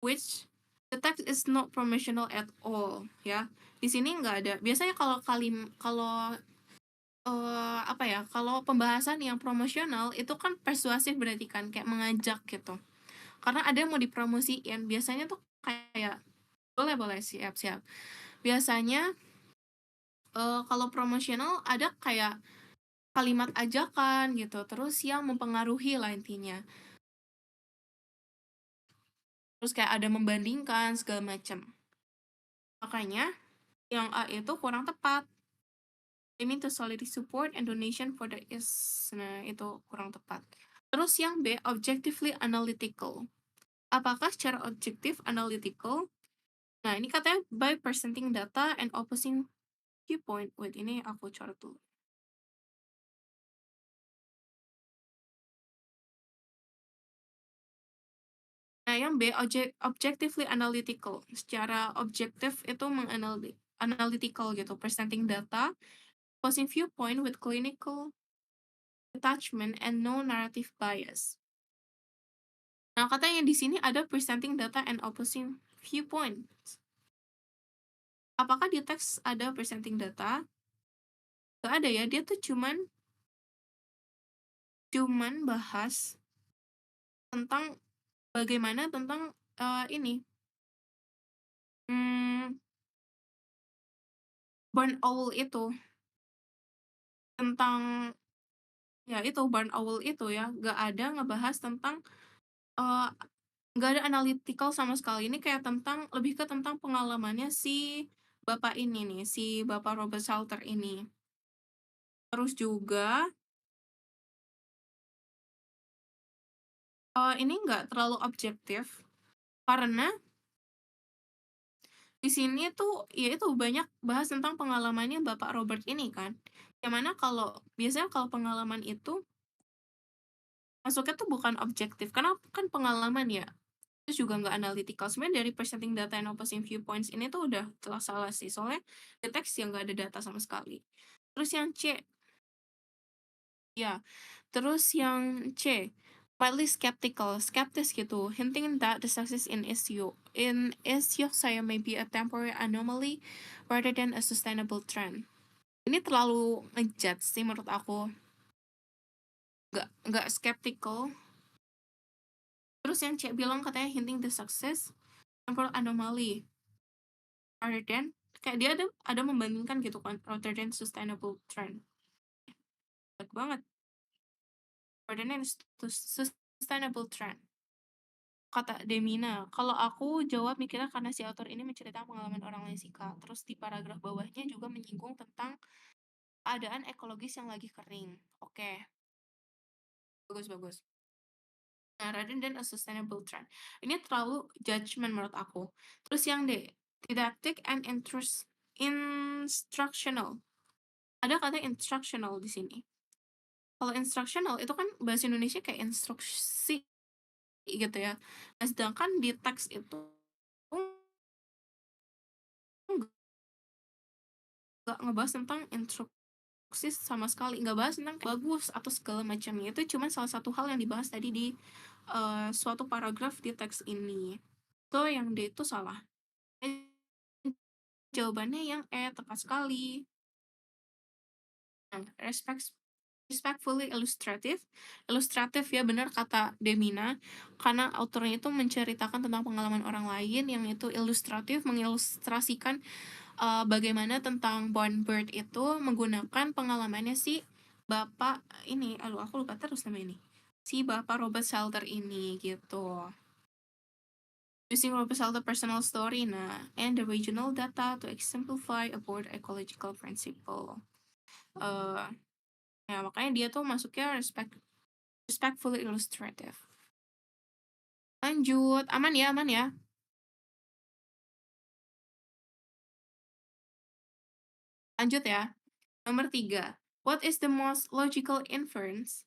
which the text is not promotional at all, ya. Di sini nggak ada. Biasanya kalau apa ya, kalau pembahasan yang promosional itu kan persuasif, berarti kan kayak mengajak gitu. Karena ada yang mau dipromosiin, biasanya tuh kayak boleh siap. Biasanya kalau promosional ada kayak kalimat ajakan gitu, terus yang mempengaruhi lah intinya. Terus kayak ada membandingkan segala macam. Makanya yang A itu kurang tepat. They mean to solidly support and donation for the is. Nah, itu kurang tepat. Terus yang B, objectively analytical. Apakah secara objektif analytical? Nah, ini katanya by presenting data and opposing viewpoint. Wait, ini aku coret dulu. Nah, yang B, objectively analytical. Secara objektif itu analytical gitu, presenting data, opposing viewpoint with clinical detachment and no narrative bias. Nah, katanya di sini ada presenting data and opposing viewpoint. Apakah di teks ada presenting data? Nggak ada ya, dia tuh cuman bahas tentang bagaimana tentang, ini, mmm, barn owl itu, tentang ya itu, barn owl itu ya, nggak ada ngebahas tentang, eee, nggak ada analytical sama sekali. Ini kayak lebih ke tentang pengalamannya si bapak ini nih, si bapak Robert Salter ini. Terus juga, ini nggak terlalu objektif, karena di sini tuh, ya itu banyak bahas tentang pengalamannya Bapak Robert ini kan. Yang mana biasanya kalau pengalaman itu masuknya tuh bukan objektif, karena kan pengalaman ya, terus juga nggak analytical. Sebenarnya dari presenting data and opposing viewpoints ini tuh udah jelas salah sih, soalnya di teks yang nggak ada data sama sekali. Terus yang C, ya, terus yang C, mildly skeptical, skeptis gitu, hinting that the success in East Yorkshire may be a temporary anomaly rather than a sustainable trend. Ini terlalu ngejudge sih menurut aku, nggak skeptical. Terus yang C bilang katanya hinting the success temporal anomaly rather than, kayak dia ada membandingkan gitu kan, rather than sustainable trend. Baik banget, rather than sustainable trend. Kata Demina, kalau aku jawab mikirnya karena si author ini menceritakan pengalaman orang lain sih Kak. Terus di paragraf bawahnya juga menyinggung tentang keadaan ekologis yang lagi kering. Oke, bagus-bagus. Nah, rather than a sustainable trend. Ini terlalu judgment menurut aku. Terus yang D, didactic and instructional. Ada kata instructional di sini. Kalau instructional itu kan bahasa Indonesia kayak instruksi gitu ya. Nah, sedangkan di teks itu nggak ngebahas tentang instruksi sama sekali, nggak bahas tentang bagus atau segala macamnya. Itu cuma salah satu hal yang dibahas tadi di suatu paragraf di teks ini. Tuh yang D itu salah. Jawabannya yang E, tepat sekali. Nah, respectfully illustrative. Ilustratif ya, benar kata Demina, karena autornya itu menceritakan tentang pengalaman orang lain yang itu ilustratif, mengilustrasikan bagaimana tentang Born Bird itu menggunakan pengalamannya si bapak ini, aduh aku lupa terus nama ini. Si bapak Robert Salter ini gitu. Using Robert Salter personal story, nah, and the regional data to exemplify a broad ecological principle. eh Ya, makanya dia tuh masuknya respectfully illustrative. Lanjut, aman ya, aman ya. Lanjut ya. Nomor 3. What is the most logical inference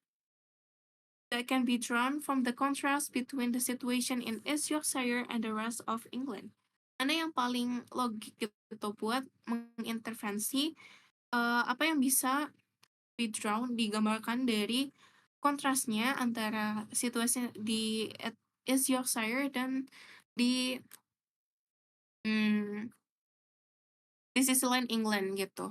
that can be drawn from the contrast between the situation in East Yorkshire and the rest of England? Mana yang paling logik gitu buat mengintervensi apa yang bisa digambarkan dari kontrasnya antara situasi di East Yorkshire dan di hmm, di sisi lain England gitu.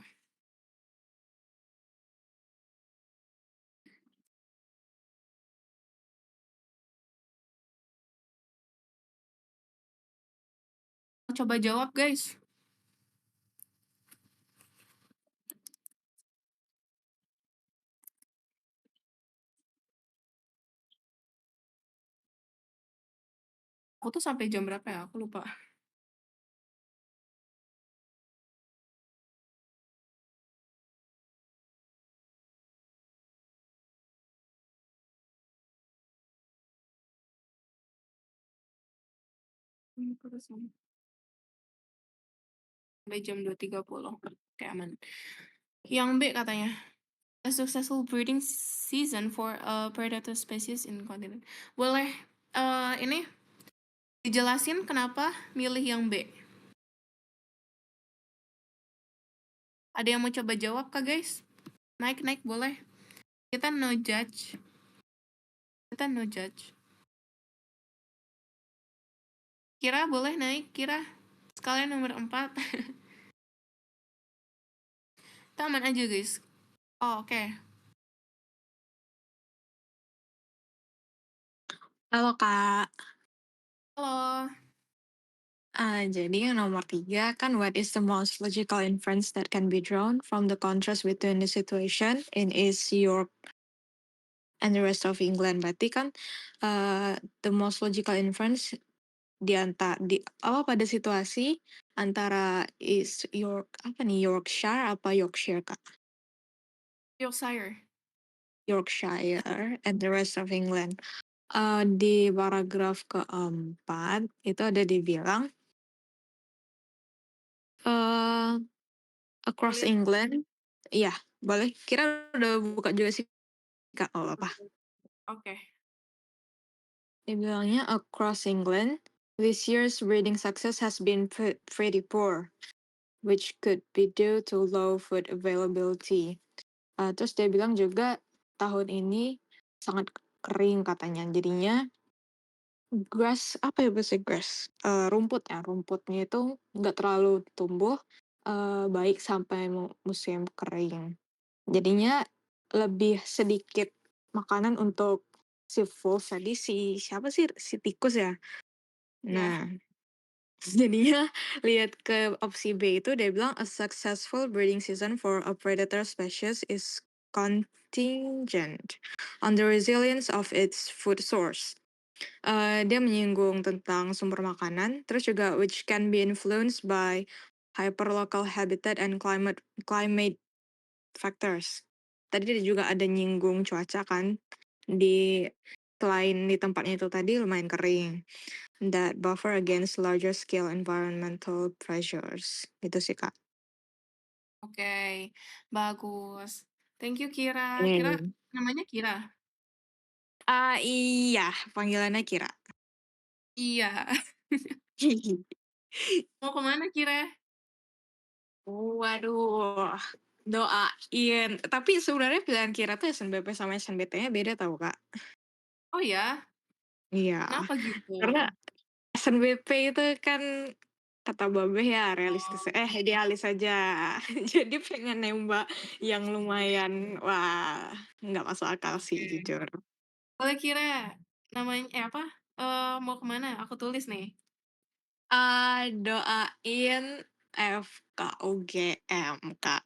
Coba jawab guys. Aku tuh sampai jam berapa ya? Aku lupa. Sampai jam 2.30. Oke, aman. Yang B katanya, a successful breeding season for a predator species in continent. Boleh ini dijelasin kenapa milih yang B? Ada yang mau coba jawab kah guys? Naik boleh. Kita no judge. Kita no judge. Kira boleh naik, Kira. Sekalian nomor 4. Kita aman aja guys. Oh, oke. Halo Kak, Halo. jadi yang nomor 3 kan what is the most logical inference that can be drawn from the contrast between the situation in East Europe and the rest of England? Berarti kan the most logical inference pada situasi antara East York apa nih Yorkshire apa Yorkshire Kak? Yorkshire. Yorkshire and the rest of England. Di paragraf keempat itu ada dibilang eh across Sulit. England. Iya, boleh. Kira udah buka juga sih, Kak, nggak apa-apa. Oke. Dia bilangnya across England, this year's breeding success has been pretty poor, which could be due to low food availability. Terus dia bilang juga tahun ini sangat kering katanya. Jadinya grass, apa ya bahasa grass? Rumput ya, rumputnya itu nggak terlalu tumbuh baik sampai musim kering. Jadinya lebih sedikit makanan untuk si wolf tadi, siapa sih, si tikus ya? Ya. Nah, jadinya lihat ke opsi B itu dia bilang, "A successful breeding season for a predator species is contingent on the resilience of its food source." Dia menyinggung tentang sumber makanan, terus juga which can be influenced by hyperlocal habitat and climate factors. Tadi dia juga ada nyinggung cuaca kan, di selain di tempatnya itu tadi lumayan kering, that buffer against larger scale environmental pressures, gitu sih, Kak. Oke. Bagus. Thank you, Kira. Kira Mmm. namanya Kira? Iya, panggilannya Kira. Iya. Mau kemana Kira? Waduh, doain. Tapi sebenarnya pilihan Kira tuh SNBP sama SNBT-nya beda tau, Kak. Oh ya? Iya, Kenapa gitu? karena SNBP itu kan kata Babeh ya realistis Oh, idealis aja. Jadi pengen nembak yang lumayan, wah, nggak masuk akal sih oke. jujur. Boleh Kira, namanya apa, mau kemana? Aku tulis nih. Doain FKUGM, Kak.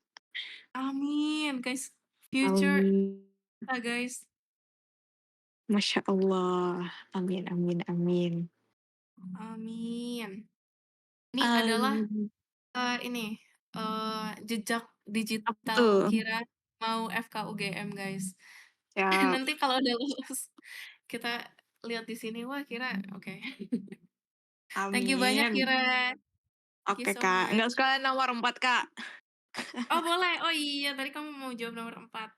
Amin, guys. Future Amin. kita, guys. Masya Allah. Amin amin amin. Amin. Ini adalah, Mmm, ini, jejak apa digital tuh? Kira mau FKUGM, guys. Siap. Nanti kalau udah lulus, kita lihat di sini, wah Kira oke. Thank you banyak Amin. Kira, thank you Oke, so Kak. much. Nggak sekalian nomor 4 Kak. Oh boleh, oh iya tadi kamu mau jawab nomor 4.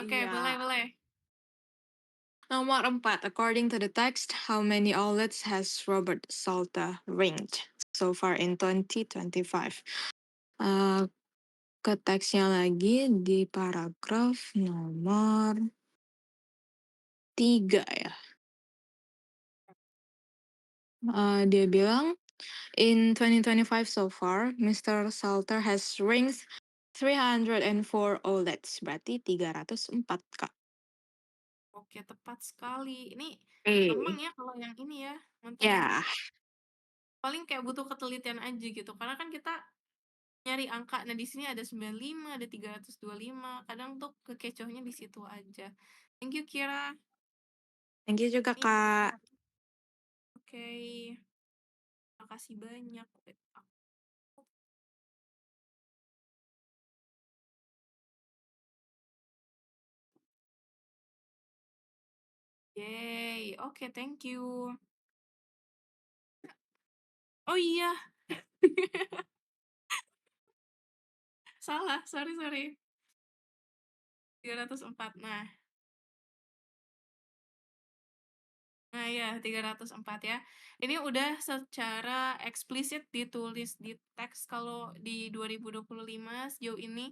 Oke, boleh Iya. boleh. Nomor 4, according to the text, how many outlets has Robert Salter ringed so far in 2025? Eee, ke teksnya lagi di paragraf nomor 3 ya. Dia bilang, "In 2025 so far, Mr. Salter has ringed 304 outlets." Berarti 304, Kak. Oke, tepat sekali. Ini gampang Eh, ya kalau yang ini ya, ngontrolnya. ya. Paling kayak butuh ketelitian aja gitu, karena kan kita nyari angka. Nah, di sini ada 95, ada 325. Kadang tuh kekecohnya di situ aja. Thank you, Kira. Thank you juga, Nih, Kak. oke. Makasih banyak. Yeay, oke, thank you. Oh iya, salah, sorry sorry. 304. Nah ya, 304 ya. Ini udah secara eksplisit ditulis di teks kalau di 2025 sejauh ini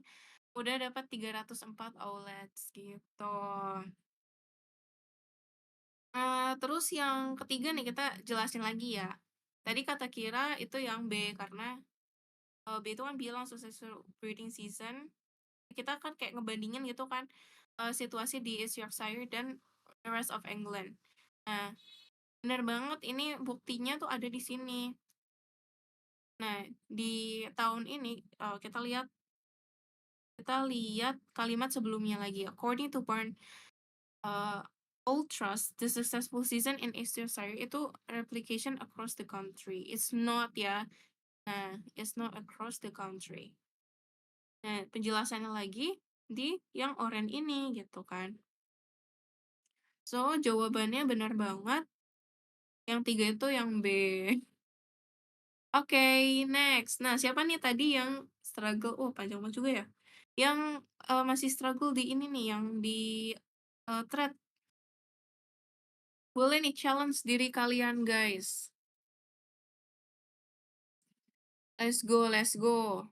udah dapat 304 outlets gitu. Terus yang ketiga nih kita jelasin lagi ya. Tadi kata Kira itu yang B karena B itu kan bilang successful breeding season kita kan kayak ngebandingin gitu kan, situasi di East Yorkshire dan the rest of England. Nah, bener banget ini buktinya tuh ada di sini. Nah, di tahun ini, kita lihat kalimat sebelumnya lagi. According to Barn Old Trust, the successful season in East Yorkshire itu replication across the country. It's not ya. Nah, it's not across the country. Nah, penjelasannya lagi di yang oranye ini gitu kan. So, jawabannya benar banget. Yang 3 itu yang B. Oke, next. Nah, siapa nih tadi yang struggle panjang banget juga ya. Yang, masih struggle di ini nih, yang di, thread. Boleh nih challenge diri kalian, guys. Let's go let's go.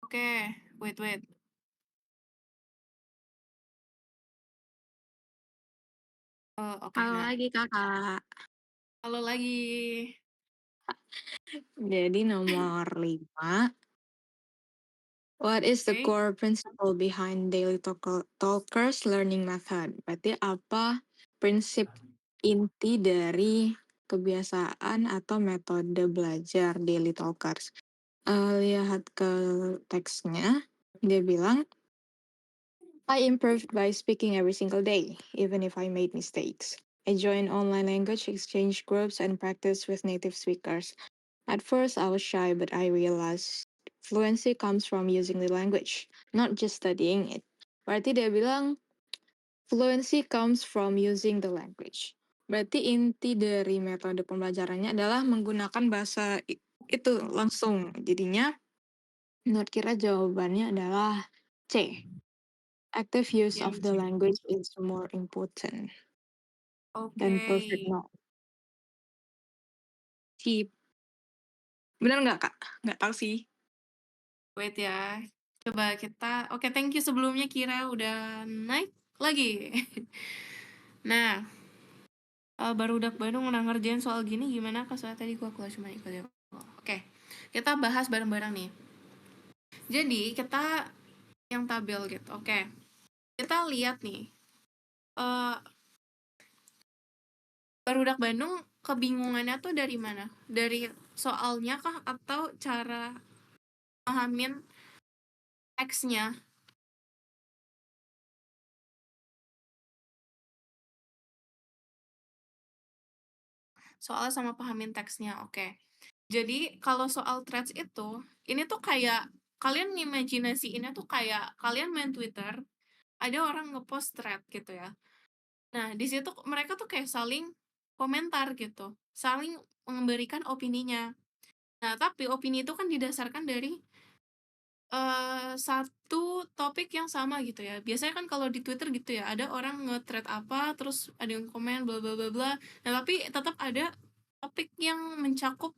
Oke, wait. Oke, Halo nah, lagi Kakak. halo lagi. Jadi nomor 5, what is the Oke, core principle behind daily talkers learning method? Berarti apa prinsip inti dari kebiasaan atau metode belajar daily talkers? Lihat ke teksnya, dia bilang, I improved by speaking every single day, even if I made mistakes. I joined online language exchange groups and practiced with native speakers. At first, I was shy, but I realized fluency comes from using the language, not just studying it. Berarti dia bilang, fluency comes from using the language. Berarti inti dari metode pembelajarannya adalah menggunakan bahasa itu langsung. Jadinya, menurut kira jawabannya adalah C. Active use yang of the C. language is more important Oke, than perfect knowledge. Sip. Bener nggak, Kak? Nggak tahu sih. wait ya. Coba oke, thank you sebelumnya Kira udah naik lagi. Nah, barudak Bandung udah ngerjain soal gini gimana Kak? Soalnya tadi gua kelas cuma ikut ya. Oke, kita bahas bareng-bareng nih. Jadi kita yang tabel gitu. Oke, kita lihat nih. eh Barudak Bandung kebingungannya tuh dari mana? Dari soalnya kah atau cara pahamin teksnya? Soal sama pahamin teksnya. Oke. Jadi kalau soal threads itu, ini tuh kayak kalian ngimajinasiinnya tuh kayak kalian main Twitter, ada orang ngepost thread gitu ya. Nah, di situ mereka tuh kayak saling komentar gitu, saling memberikan opininya. Nah, tapi opini itu kan didasarkan dari satu topik yang sama gitu ya. Biasanya kan kalau di Twitter gitu ya, ada orang nge-thread apa, terus ada yang komen bla bla bla bla. Nah, tapi tetap ada topik yang mencakup,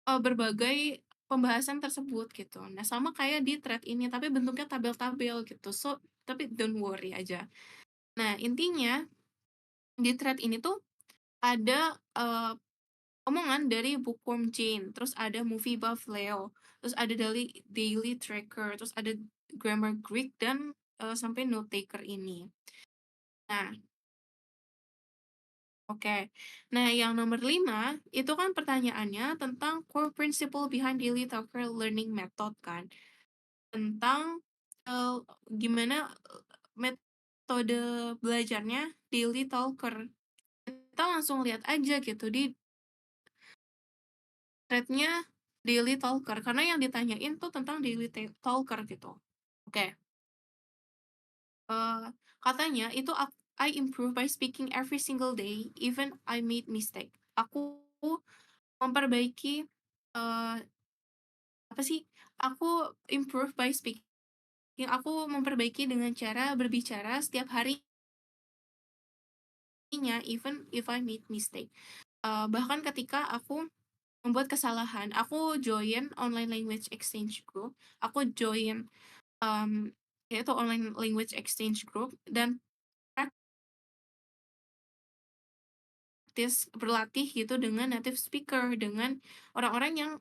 berbagai pembahasan tersebut gitu. Nah, sama kayak di thread ini, tapi bentuknya tabel-tabel gitu. So, tapi don't worry aja. Nah, intinya di thread ini tuh ada, omongan dari Bookworm Jane, terus ada Movie Buff Leo, terus ada Daily Daily Tracker, terus ada Grammar Greek dan, sampai Note Taker ini. Nah, oke. Nah, yang nomor 5 itu kan pertanyaannya tentang core principle behind Daily Talker learning method kan, tentang, gimana, metode belajarnya Daily Talker. Kita langsung lihat aja gitu di thread-nya Daily Talker, karena yang ditanyain tuh tentang Daily Talker gitu. Oke, katanya itu I improve by speaking every single day, even I made mistake. Aku memperbaiki, eee, apa sih, aku improve by speaking, aku memperbaiki dengan cara berbicara setiap harinya, even if I made mistake. Bahkan ketika aku membuat kesalahan, aku join online language exchange group, aku join yaitu online language exchange group dan berlatih gitu dengan native speaker, dengan orang-orang yang,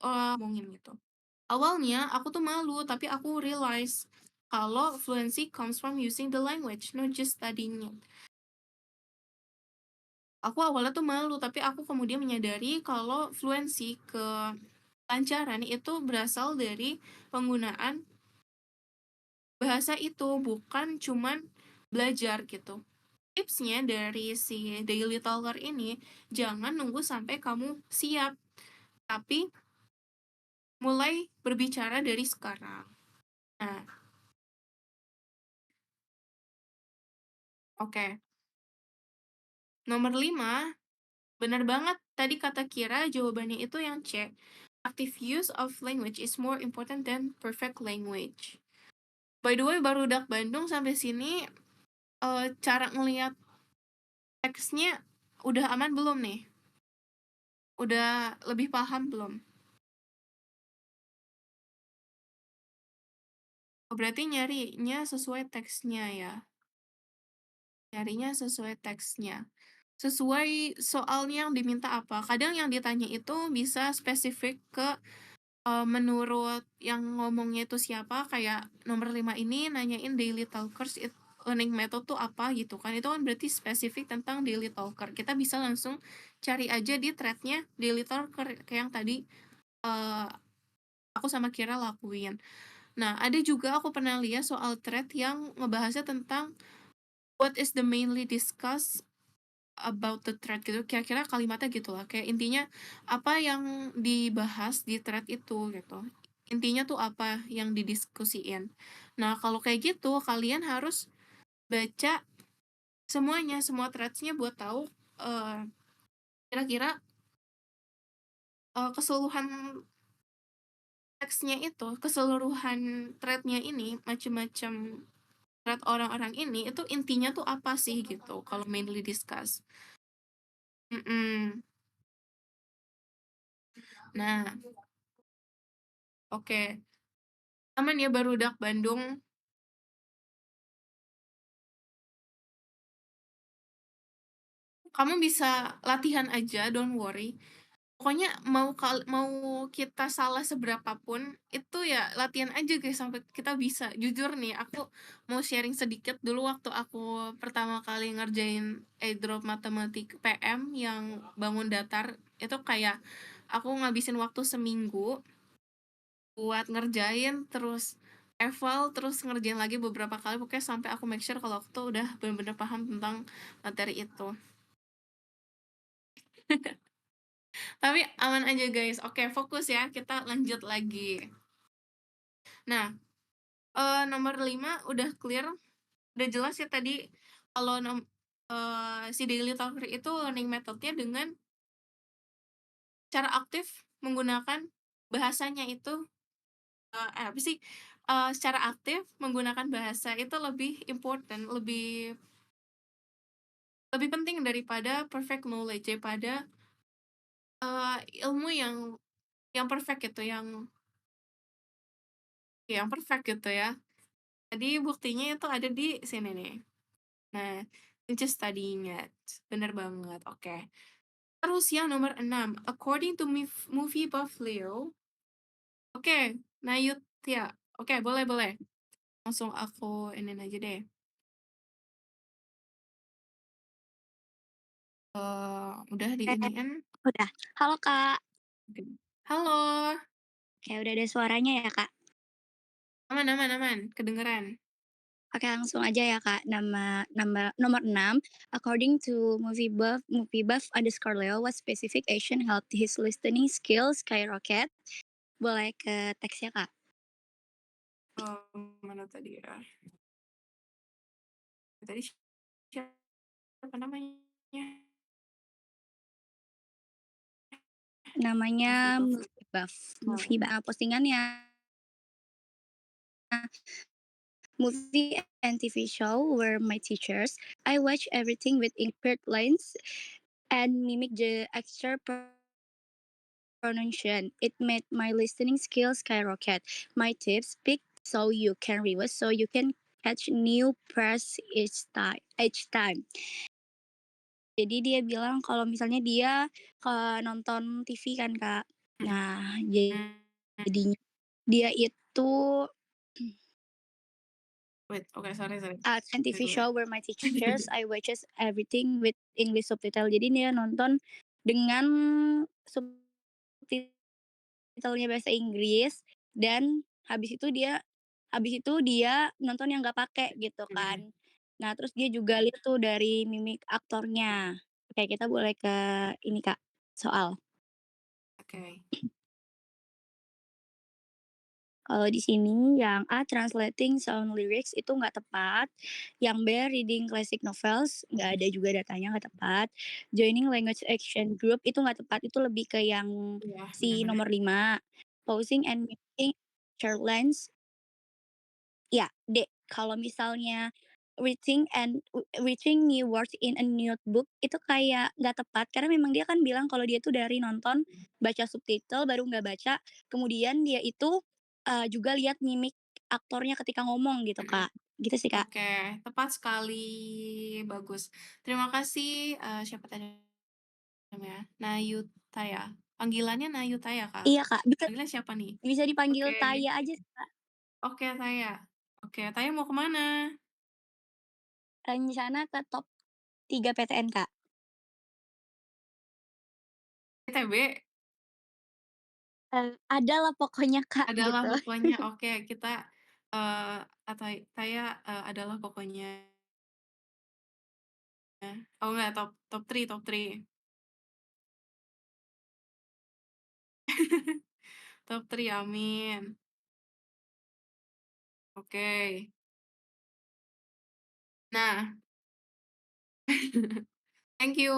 ngomongin gitu. Awalnya aku tuh malu, tapi aku realize kalau fluency comes from using the language, not just studying it. Aku awalnya tuh malu, tapi aku kemudian menyadari kalau fluency, kelancaran itu berasal dari penggunaan bahasa itu, bukan cuman belajar gitu. Tipsnya dari si daily talker ini, jangan nunggu sampai kamu siap, tapi mulai berbicara dari sekarang. Nah, oke. Nomor 5, benar banget tadi kata Kira, jawabannya itu yang C. Active use of language is more important than perfect language. By the way, barudak Bandung sampai sini, cara ngelihat teksnya udah aman belum nih? Udah lebih paham belum? Oh, berarti nyarinya sesuai teksnya ya? Nyarinya sesuai teksnya. Sesuai soalnya yang diminta apa. Kadang yang ditanya itu bisa spesifik ke, menurut yang ngomongnya itu siapa, kayak nomor 5 ini nanyain daily talkers learning method tuh apa gitu kan, itu kan berarti spesifik tentang daily talker. Kita bisa langsung cari aja di thread-nya daily talker kayak yang tadi, eee, aku sama Kira lakuin. Nah, ada juga aku pernah lihat soal thread yang ngebahasnya tentang what is the mainly discussed about the thread gitu, kira-kira kalimatnya gitulah, kayak intinya apa yang dibahas di thread itu gitu. Intinya tuh apa yang didiskusiin. Nah, kalau kayak gitu kalian harus baca semuanya, semua threads-nya buat tahu, eee, kira-kira, keseluruhan teksnya itu, keseluruhan thread-nya ini, macem-macem thread orang-orang ini, itu intinya tuh apa sih gitu, kalau mainly discuss. Mhm. Nah, oke. Aman ya barudak Bandung. Kamu bisa latihan aja, don't worry. Pokoknya mau kita salah seberapa pun, itu ya latihan aja guys sampai kita bisa. Jujur nih, aku mau sharing sedikit dulu waktu aku pertama kali ngerjain airdrop matematik PM yang bangun datar, itu kayak aku ngabisin waktu seminggu buat ngerjain, terus eval, terus ngerjain lagi beberapa kali, pokoknya sampai aku make sure kalau aku tuh udah bener-bener paham tentang materi itu. Tapi aman aja guys. Oke, fokus ya, kita lanjut lagi. Nah, nomor 5 udah clear, udah jelas ya tadi kalau si daily talker itu learning methodnya dengan cara aktif menggunakan bahasanya itu, apa sih, secara aktif menggunakan bahasa itu lebih important, lebih lebih penting daripada perfect knowledge, daripada, ilmu yang perfect gitu, yang perfect gitu ya. Jadi buktinya itu ada di sini nih. Nah, just studying it. Bener banget, oke. Terus yang nomor 6, according to Movie Buff Leo, oke, nah yut ya, oke, boleh boleh. Langsung aku inin aja deh. Udah Eh, diiniin? udah. Halo, Kak. Oke. Halo, Kayak udah ada suaranya ya, Kak? aman aman aman, kedengeran. Oke, langsung aja ya, Kak. Nomor 6, according to moviebuff_Leo, what specific action helped his listening skills skyrocket? Boleh ke teksnya, Kak? Mana tadi ya? Tadi siapa namanya? Movie Namanya Buff Leo. Moviebuff. Oh. Postingannya movie and TV show were my teachers. I watch everything with impaired lines and mimic the extra pronunciation. It made my listening skills skyrocket. My tips: speak so you can revise, so you can catch new press each time. Jadi dia bilang kalau misalnya dia nonton TV kan, Kak. Nah, jadinya dia itu Wait, oke, sorry. An Wait TV dulu ya. show where my teachers I watches everything with English subtitle. Jadi dia nonton dengan subtitle-nya bahasa Inggris dan habis itu dia nonton yang nggak pakai gitu Mhm, kan. Nah, terus dia juga lihat tuh dari mimik aktornya. Oke, kita boleh ke ini, Kak, soal. oke. Kalau di sini yang A, translating sound lyrics itu nggak tepat, yang B, reading classic novels, nggak ada juga datanya, nggak tepat. Joining language action group itu nggak tepat, itu lebih ke yang Iya, si bener. nomor 5. Pausing and mimicking short lines, ya D. Kalau misalnya reaching new words in a notebook itu kayak nggak tepat, karena memang dia kan bilang kalau dia tuh dari nonton, baca subtitle, baru nggak baca, kemudian dia itu, juga lihat mimik aktornya ketika ngomong gitu, Mhm, Kak. Gitu sih, Kak. oke, tepat sekali, bagus. Terima kasih, siapa tadi namanya? Nayuta ya? Panggilannya Nayuta ya, Kak? Iya, Kak, Panggilnya siapa nih? bisa dipanggil Oke Taya aja sih, Kak. oke, Taya. Oke, Taya mau ke mana? Rencana ke top 3 PTN, Kak. ITB? Adalah pokoknya, Kak, Adalah gitu. pokoknya oke, kita, atau Taya, adalah pokoknya. Oh enggak, top top 3 top 3. Top 3, amin. Oke. Nah, thank you.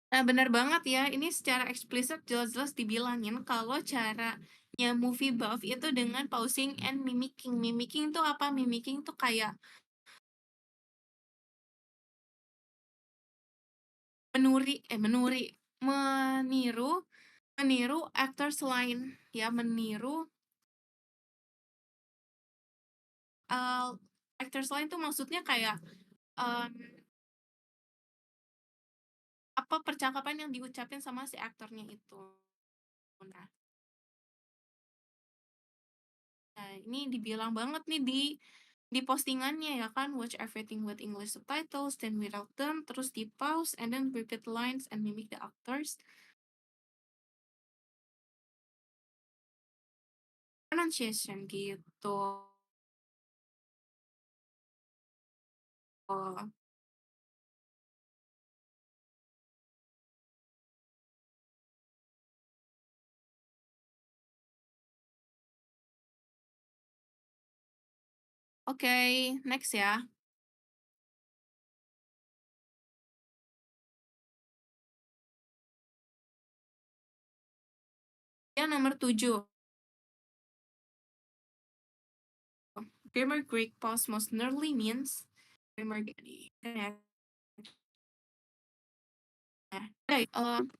Nah, bener banget ya, ini secara eksplisit jelas-jelas dibilangin kalau caranya movie buff itu dengan pausing and mimicking. Mimicking tuh apa? Mimicking tuh kayak meniru meniru aktor lain, ya, meniru, eee, actors lain tuh maksudnya kayak, mmm, apa, percakapan yang diucapin sama si aktornya itu. Nah nah, ini dibilang banget nih di postingannya ya kan, watch everything with English subtitles, then without them, terus di-pause, and then repeat lines and mimic the actors. Pronunciation gitu. Oh, oke, next ya. Yang nomor 7, grammar Greek pause most nearly means grammar gini, kan ya. Nah,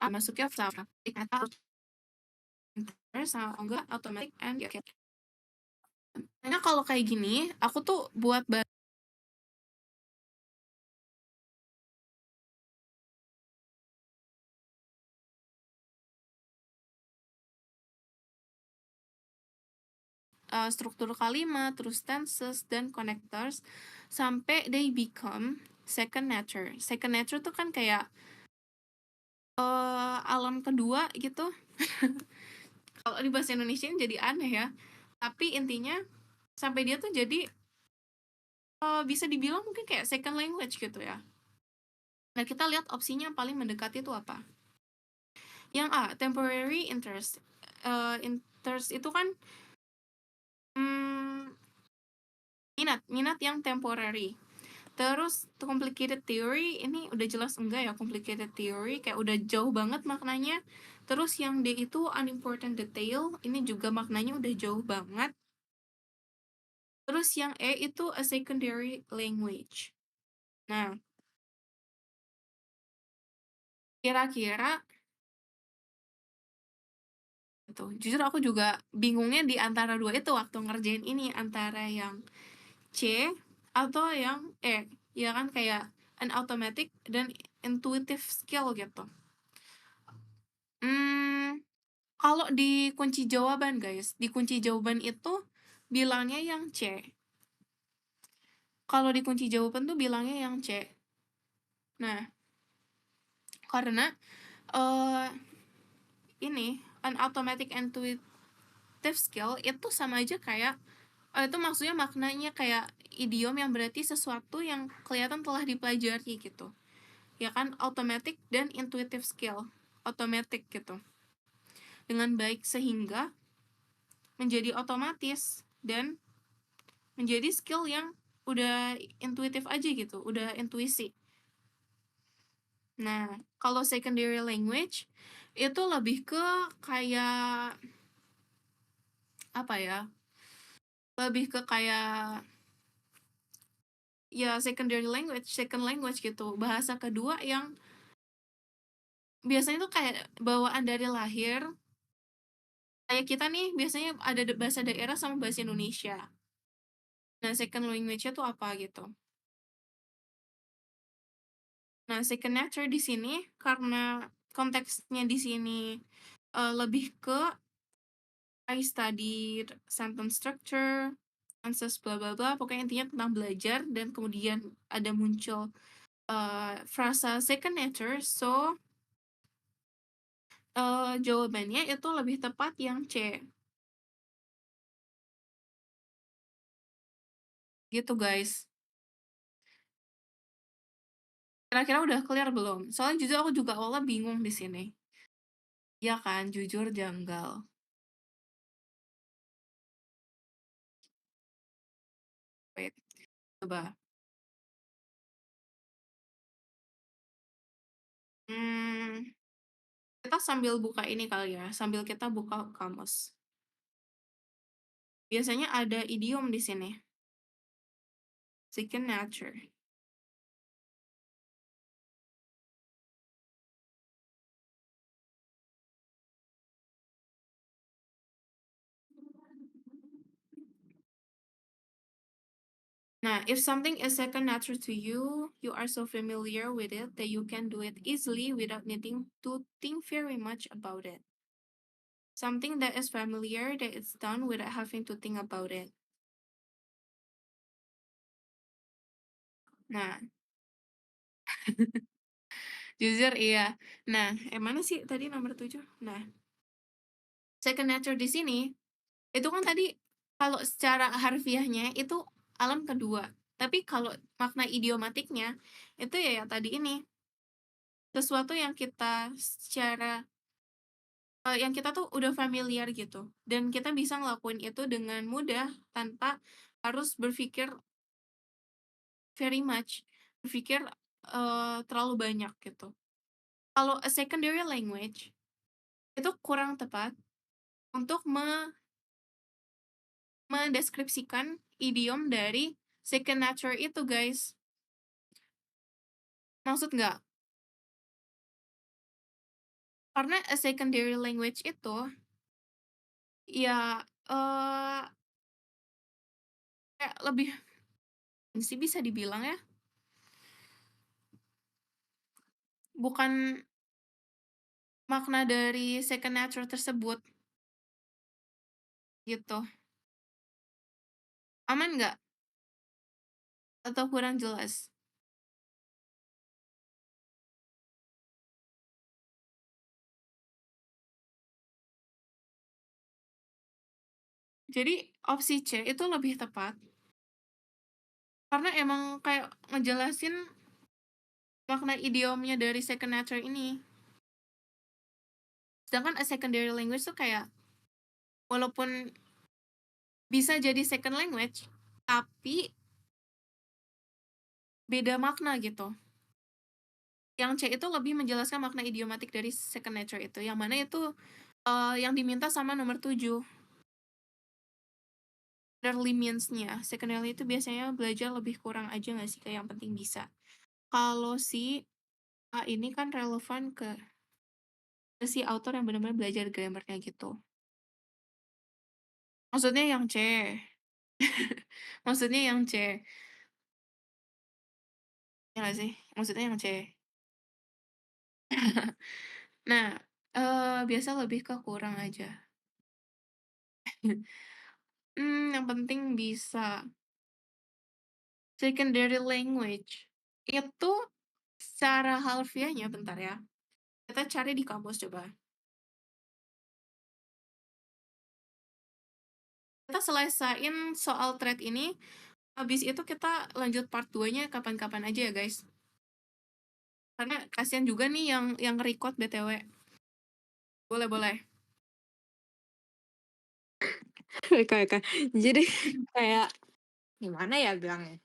masuknya sama atau sama enggak automatic and ya, karena kalau kayak gini, aku tuh buat struktur kalimat, terus tenses dan connectors sampai they become second nature. Second nature tuh kan kayak, alam kedua gitu. Kalau di bahasa Indonesia jadi aneh ya, tapi intinya sampai dia tuh jadi, bisa dibilang mungkin kayak second language gitu ya. Nah, kita lihat opsinya yang paling mendekati itu apa. Yang A, temporary interest. Interest itu kan, mmm, minat yang temporary. Terus complicated theory ini udah jelas enggak ya, complicated theory kayak udah jauh banget maknanya. Terus yang D itu unimportant detail, ini juga maknanya udah jauh banget. Terus yang E itu a secondary language. Nah, kira-kira tuh, jujur aku juga bingungnya di antara dua itu waktu ngerjain ini, antara yang C atau yang E. Ya kan kayak an automatic dan intuitive skill gitu. Kalau di kunci jawaban guys, di kunci jawaban itu bilangnya yang C. Kalau di kunci jawaban tuh bilangnya yang C. Nah, karena, ini, an automatic intuitive skill itu sama aja kayak, itu maksudnya maknanya kayak idiom yang berarti sesuatu yang kelihatan telah dipelajari gitu. Ya kan, automatic dan intuitive skill, automatic gitu, dengan baik sehingga menjadi otomatis dan menjadi skill yang udah intuitif aja gitu, udah intuisi. Nah, kalau secondary language itu lebih ke kayak apa ya? Lebih ke kayak ya secondary language, second language gitu. Bahasa kedua yang biasanya tuh kayak bawaan dari lahir. Kayak kita nih biasanya ada bahasa daerah sama bahasa Indonesia. Nah, second language-nya tuh apa gitu. Nah, second nature di sini karena konteksnya di sini lebih ke I studied sentence structure, tenses bla bla bla, pokoknya intinya tentang belajar dan kemudian ada muncul frasa second nature, so jawabannya itu lebih tepat yang C. Gitu guys. Kira-kira udah clear belum? Soalnya jujur aku juga awalnya bingung di sini. Ya kan, jujur janggal. Wait, coba. Hmm, kita sambil buka ini kali ya, sambil kita buka kamus. Biasanya ada idiom di sini. Second nature. Nah, if something is second nature to you, you are so familiar with it that you can do it easily without needing to think very much about it. Something that is familiar that it's done without having to think about it. Nah, jujur iya. Nah, mana sih tadi nomor 7? Nah, second nature di sini, itu kan tadi kalau secara harfiahnya itu alam kedua. Tapi kalau makna idiomatiknya, itu ya tadi ini, sesuatu yang kita secara yang kita tuh udah familiar gitu, dan kita bisa ngelakuin itu dengan mudah tanpa harus berpikir very much, berpikir, terlalu banyak gitu. Kalau a secondary language, itu kurang tepat untuk mendeskripsikan idiom dari second nature itu, guys. Maksud nggak? Karena a secondary language itu, ya, kayak lebih sih bisa dibilang ya, bukan makna dari second nature tersebut, gitu. Aman nggak? Atau kurang jelas? Jadi opsi C itu lebih tepat, karena emang kayak ngejelasin makna idiomnya dari second nature ini. Sedangkan a secondary language tuh kayak, walaupun bisa jadi second language, tapi beda makna gitu. Yang C itu lebih menjelaskan makna idiomatik dari second nature itu, yang mana itu, yang diminta sama nomor 7. Rarely means-nya, secondary itu biasanya belajar lebih kurang aja nggak sih, kayak yang penting bisa. Kalau si A ini kan relevan ke si author yang benar-benar belajar grammar-nya gitu. Maksudnya yang C. Maksudnya yang C. Ya nggak sih? Maksudnya yang C. Nah, biasa lebih ke kurang aja. Yang penting bisa secondary language. Itu secara harfiahnya bentar ya, kita cari di kamus coba. Kita selesaiin soal thread ini, habis itu kita lanjut part 2-nya kapan-kapan aja ya, guys. Karena kasihan juga nih yang record BTW. Boleh boleh. Oke, oke. Jadi kayak gimana ya bilangnya?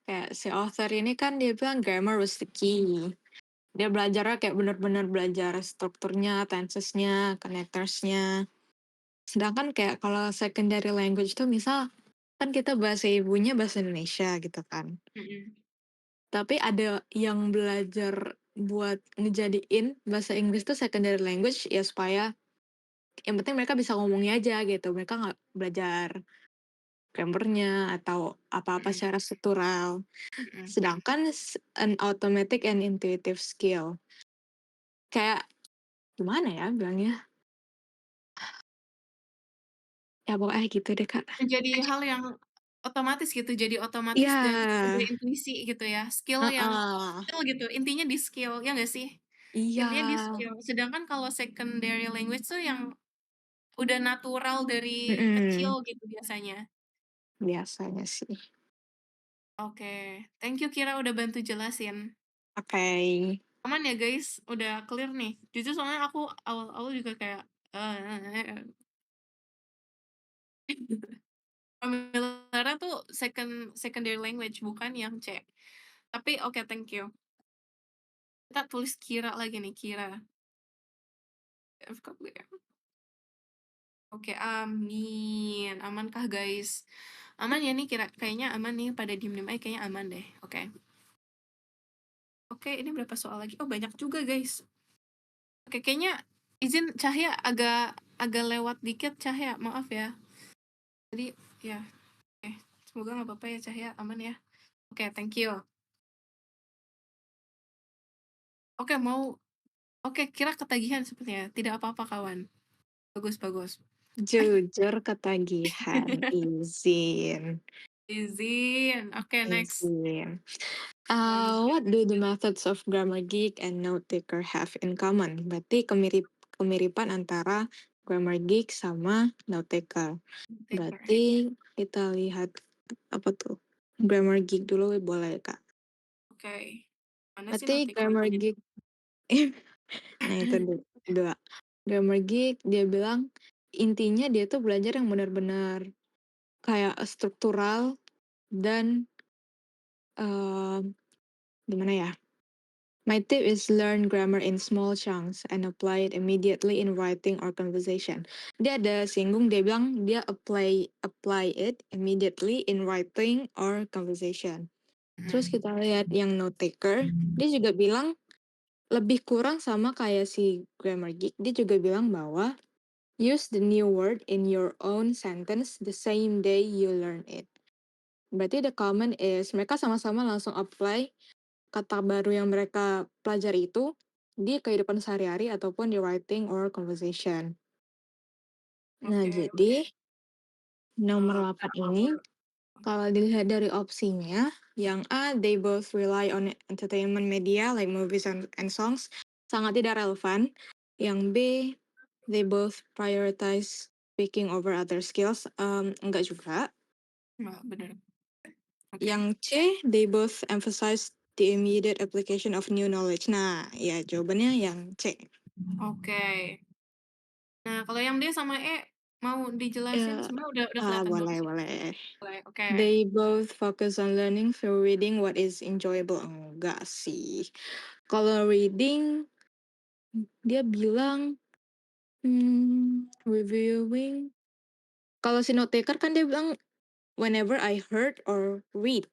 Kayak si author ini kan dia bilang grammar was the key. Dia belajarnya kayak bener-bener belajar strukturnya, tensesnya, connectorsnya. Sedangkan kayak kalau secondary language tuh misal kan kita bahasa ibunya bahasa Indonesia gitu kan. Mhm. Tapi ada yang belajar buat ngejadiin bahasa Inggris tuh secondary language ya supaya yang penting mereka bisa ngomongnya aja gitu. Mereka nggak belajar grammar-nya atau apa-apa Mhm secara struktural. mhm. Sedangkan an automatic and intuitive skill. Kayak gimana ya bilangnya? Ya pokoknya gitu deh, Kak. Menjadi hal yang otomatis gitu, jadi otomatis Iya, dan ada intuisi gitu ya, heeh. skill gitu, intinya di skill, ya nggak sih? Iya, Intinya di skill, sedangkan kalau secondary language tuh yang udah natural dari mhm, kecil gitu biasanya. biasanya sih. Oke, thank you Kira udah bantu jelasin. Oke. Aman ya guys, udah clear nih. Jujur soalnya aku awal-awal juga kayak, eee, familiar tuh secondary language bukan yang C. Tapi oke, thank you. Kita tulis Kira lagi nih, Kira. FKBM. Oke, amin. Amankah guys? Aman ya nih kayaknya aman nih, pada diem-diem aja kayaknya aman deh. Oke. Oke, ini berapa soal lagi? Oh, banyak juga guys. Oke, kayaknya izin Cahya agak agak lewat dikit Cahya, maaf ya. Jadi ya, oke. Semoga nggak apa-apa ya Cahya, aman ya. Oke, thank you. Oke, oke, Kira ketagihan sepertinya. Tidak apa-apa kawan. Bagus bagus. Jujur ketagihan, izin, Izin. Oke, next. izin. Lanjut. What do the methods of grammar geek and note taker have in common? Berarti kemiripan antara grammar geek sama note taker. Taker. Berarti kita lihat apa tuh? Grammar geek dulu boleh, Kak. Oke. Mana sih Berarti note grammar taker-nya? geek nah itu dua. Grammar geek dia bilang intinya dia tuh belajar yang benar-benar kayak struktural dan gimana ya? My tip is learn grammar in small chunks and apply it immediately in writing or conversation. Dia ada singgung, dia bilang dia apply it immediately in writing or conversation. Terus Mhm. kita lihat yang note taker, dia juga bilang lebih kurang sama kayak si grammar geek. Dia juga bilang bahwa use the new word in your own sentence the same day you learn it. Berarti the common is mereka sama-sama langsung apply kata baru yang mereka pelajari itu di kehidupan sehari-hari ataupun di writing or conversation. Nah, Oke jadi oke. nomor Eee, 8 ini kalau dilihat dari opsinya, yang A, they both rely on entertainment media like movies and songs, sangat tidak relevan. Yang B, they both prioritize speaking over other skills, enggak juga. Nggak bener. Oke. Yang C, they both emphasize the immediate application of new knowledge. Nah, ya jawabannya yang C. Oke. Nah, kalau yang D sama E mau dijelasin? Ya, Sebenarnya udah kelihatan banget boleh, sih. boleh. Boleh, oke. They both focus on learning through reading what is enjoyable. Enggak sih. Kalau reading, dia bilang reviewing. Kalau si note taker kan dia bilang whenever I heard or read.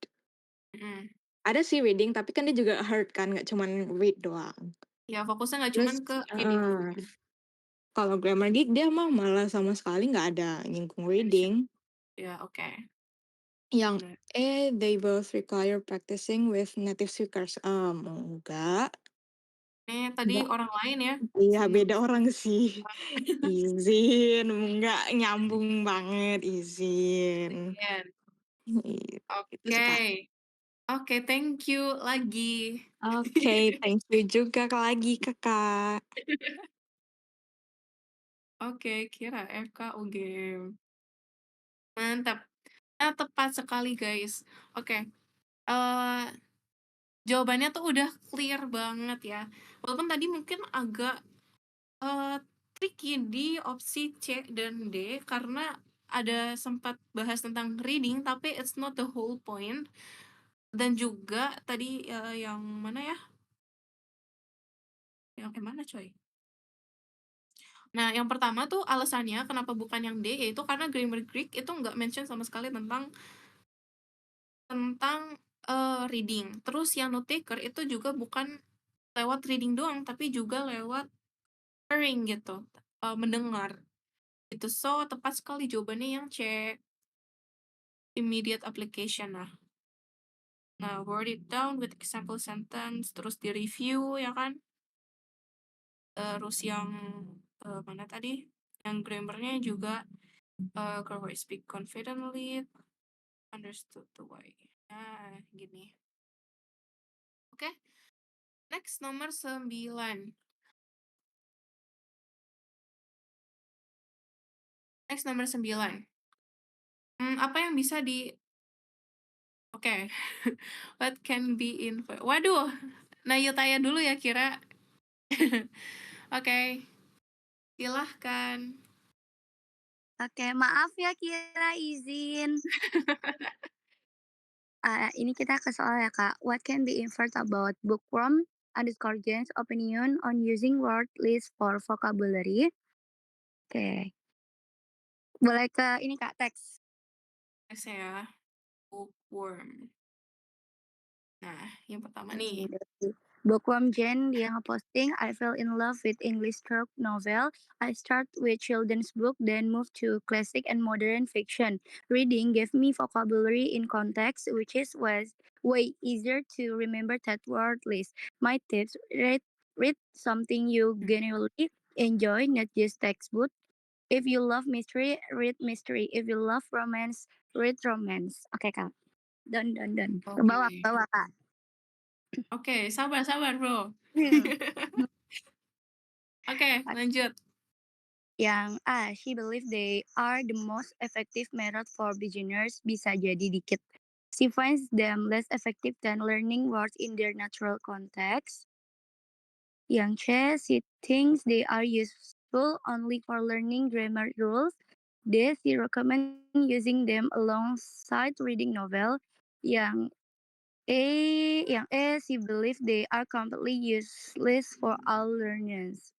Mhm. Ada sih reading, tapi kan dia juga heard kan, nggak cuman read doang. Ya fokusnya nggak cuman Terus, ke ini heeh, doang. kalau grammar geek dia mah malah sama sekali nggak ada nyinggung Mention. reading. Ya, oke. Yang Bener. they both require practicing with native speakers. Enggak. Tadi Enggak, orang lain ya, iya izin dulu. beda orang sih. Izin, nggak nyambung banget, izin. Iya, Iya, itu sih, oke. Kak. Oke, thank you lagi. Oke, thank you juga lagi, Kakak. Oke, kira Eka UGM. Mantap. Nah, tepat sekali, guys. Oke, eee, jawabannya tuh udah clear banget ya. Walaupun tadi mungkin agak, eee, tricky di opsi C dan D karena ada sempat bahas tentang reading, tapi it's not the whole point. Dan juga tadi, yang mana ya? Yang mana coy? Nah, yang pertama tuh alasannya kenapa bukan yang D, yaitu karena grammar Greek itu nggak mention sama sekali tentang reading. Terus yang note taker itu juga bukan lewat reading doang, tapi juga lewat hearing gitu, mendengar. Itu so, tepat sekali jawabannya yang C, immediate application. Nah, word it down with example sentence, terus di-review ya kan. Terus yang, mana tadi, yang grammar-nya juga, kalau I speak confidently, understood the way. Nah, gini. Oke, next nomor 9. Next nomor 9. Apa yang bisa di oke. What can be waduh, nah tanya dulu ya Kira. Oke, silahkan. Oke, maaf ya Kira, izin. Ini kita ke soal ya, Kak. What can be inferred about bookworm underscore Jen's opinion on using word list for vocabulary? Oke, boleh ke ini Kak, teks. Ya, bookworm. Nah, yang pertama nih. Dari Bookworm Jen dia ngeposting, I fell in love with English short novel. I start with children's book, then move to classic and modern fiction. Reading gave me vocabulary in context, which was way easier to remember that word list. My tips: read something you genuinely enjoy, not just textbook. If you love mystery, read mystery. If you love romance, read romance. Oke kak, done. Ke Oke. bawah, ke bawah kak. Oke, sabar Bro. Hmm. Oke, lanjut. Yang she believe they are the most effective method for beginners, bisa jadi dikit. She finds them less effective than learning words in their natural context. Yang C, she thinks they are useful only for learning grammar rules. D, she recommend using them alongside reading novel. Yang she believe they are completely useless for all learners.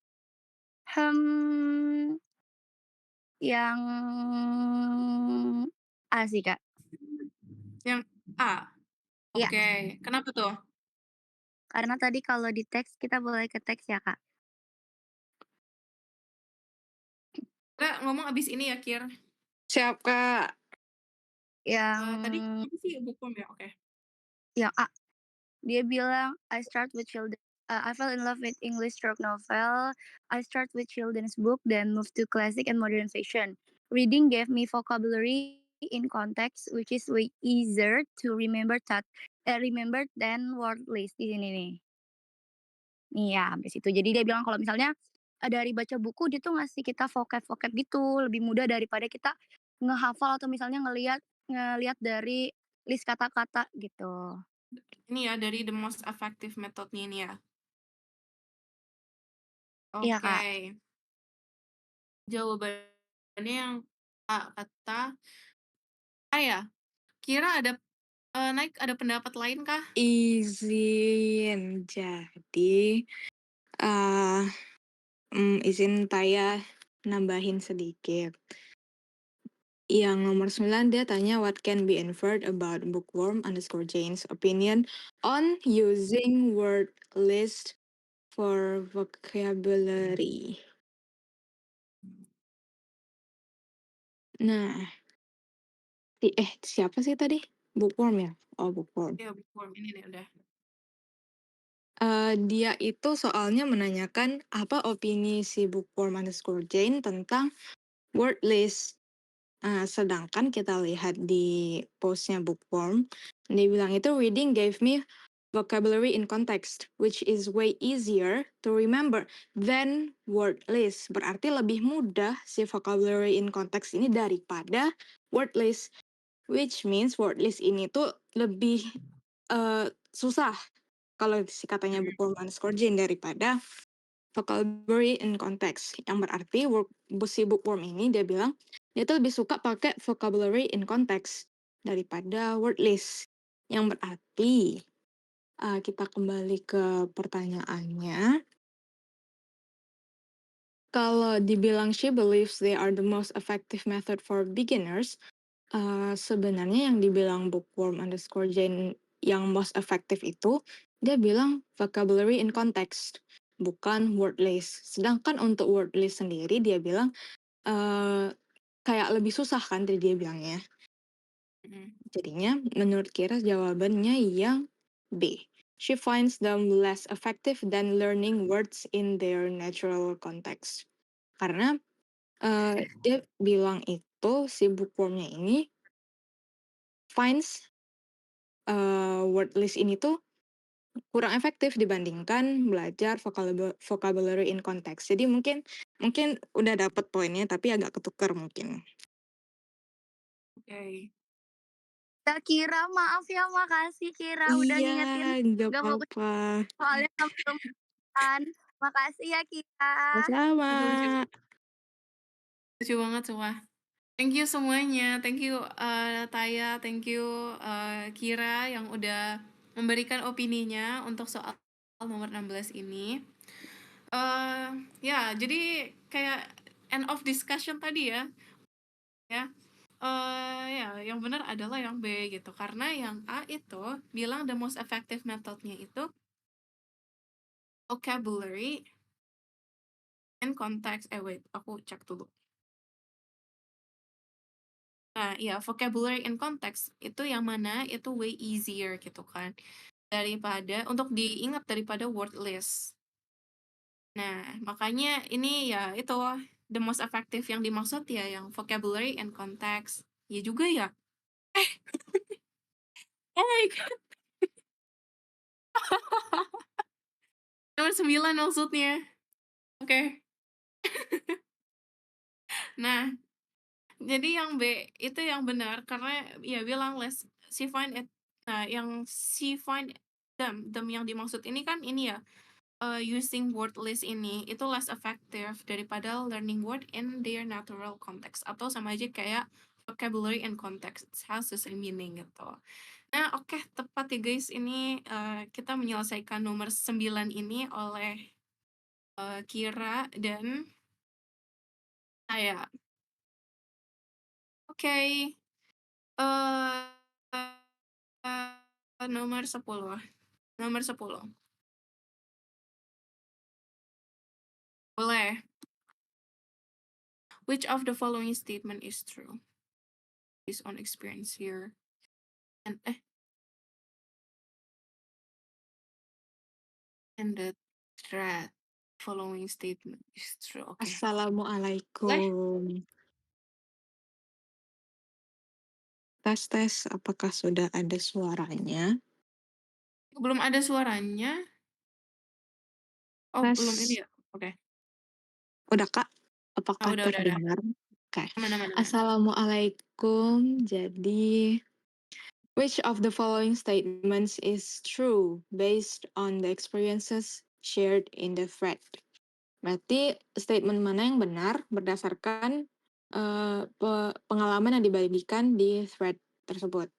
Hmm, yang A sih, Kak. Yang A. Iya, Oke, kenapa tuh? karena tadi kalau di teks kita boleh ke teks ya, Kak. Kak, ngomong abis ini ya, Kir. Siap, Kak. Yang Tadi apa sih bookworm ya? Oke. yang A, dia bilang, I fell in love with English short novel. I start with children's book, then move to classic and modern fiction. Reading gave me vocabulary in context, which is way easier to remember than word list di sini nih. Iya, sampai situ. Jadi dia bilang kalau misalnya, dari baca buku dia tuh ngasih kita vocab-vocab gitu, lebih mudah daripada kita ngehafal atau misalnya ngelihat ngelihat dari list kata-kata gitu. Ini ya dari the most effective method-nya ini ya. Iya, Oke. Kak. Jawabannya yang A, kata A ya? Kira ada pendapat lain kah? Izin. Jadi, eee, izin saya nambahin sedikit. Yang nomor 9 dia tanya, "What can be inferred about bookworm underscore Jane's opinion on using word list for vocabulary?" Nah, siapa sih tadi? Bookworm ya? Oh, bookworm. Ya, bookworm ini nih udah. Dia itu soalnya menanyakan apa opini si bookworm_Jane tentang word list. Sedangkan kita lihat di postnya Bookworm, dia bilang itu reading gave me vocabulary in context, which is way easier to remember than word list. Berarti lebih mudah si vocabulary in context ini daripada word list, which means word list ini tuh lebih susah kalau si katanya Mhm. Bookworm_Jane daripada vocabulary in context, yang berarti si bookworm ini dia bilang dia tuh lebih suka pakai vocabulary in context daripada word list. Yang berarti kita kembali ke pertanyaannya. Kalau dibilang she believes they are the most effective method for beginners, sebenarnya yang dibilang bookworm_Jane yang most effective itu, dia bilang vocabulary in context, bukan word list. Sedangkan untuk word list sendiri dia bilang, kayak lebih susah kan tadi dia bilangnya. Mhm. Jadinya menurut Kira jawabannya yang B. She finds them less effective than learning words in their natural context. Karena, dia bilang itu si bookworm-nya ini finds word list ini tuh kurang efektif dibandingkan belajar vocabulary in context. Jadi mungkin mungkin udah dapet poinnya tapi agak ketukar mungkin. Oke. Kak Kira, maaf ya, makasih Kira udah Iya, ngingetin nggak gak fokus apa-apa. soalnya belum kan. Makasih ya Kira. Sama-sama. Aduh, lucu banget sumpah. Thank you semuanya, thank you, Taya, thank you, Kira yang udah memberikan opininya untuk soal nomor 16 ini. Ya jadi kayak end of discussion tadi ya, ya. Ya yang benar adalah yang B gitu, karena yang A itu bilang the most effective methodnya itu vocabulary and context. Wait, aku cek dulu. Nah, iya vocabulary and context itu yang mana itu way easier gitu kan, daripada untuk diingat daripada word list. Nah, makanya ini ya itu, the most effective yang dimaksud ya yang vocabulary and context. Ya juga ya? Oh my god, nomor 9 maksudnya. Oke. Nah, jadi yang B itu yang benar karena ya bilang less she find it, nah yang she find them yang dimaksud ini kan ini ya, using word list ini itu less effective daripada learning word in their natural context atau sama aja kayak vocabulary and context has the same meaning gitu. Nah, oke, tepat ya guys, ini kita menyelesaikan nomor 9 ini oleh Kira dan saya. Oke, nomor 10. Nomor 10. Boleh. Which of the following statement is true? Based on experience here. And the thread following statement is true. Oke. Boleh? Assalamualaikum. Tes, apakah sudah ada suaranya? Belum ada suaranya. Oh, belum Tes. ini ya? Oke. Udah, Kak? Oh, Apakah udah. terdengar? Oke. Aman, aman, aman. Assalamualaikum. Jadi, which of the following statements is true based on the experiences shared in the thread? Berarti statement mana yang benar berdasarkan pengalaman yang dibagikan di thread tersebut.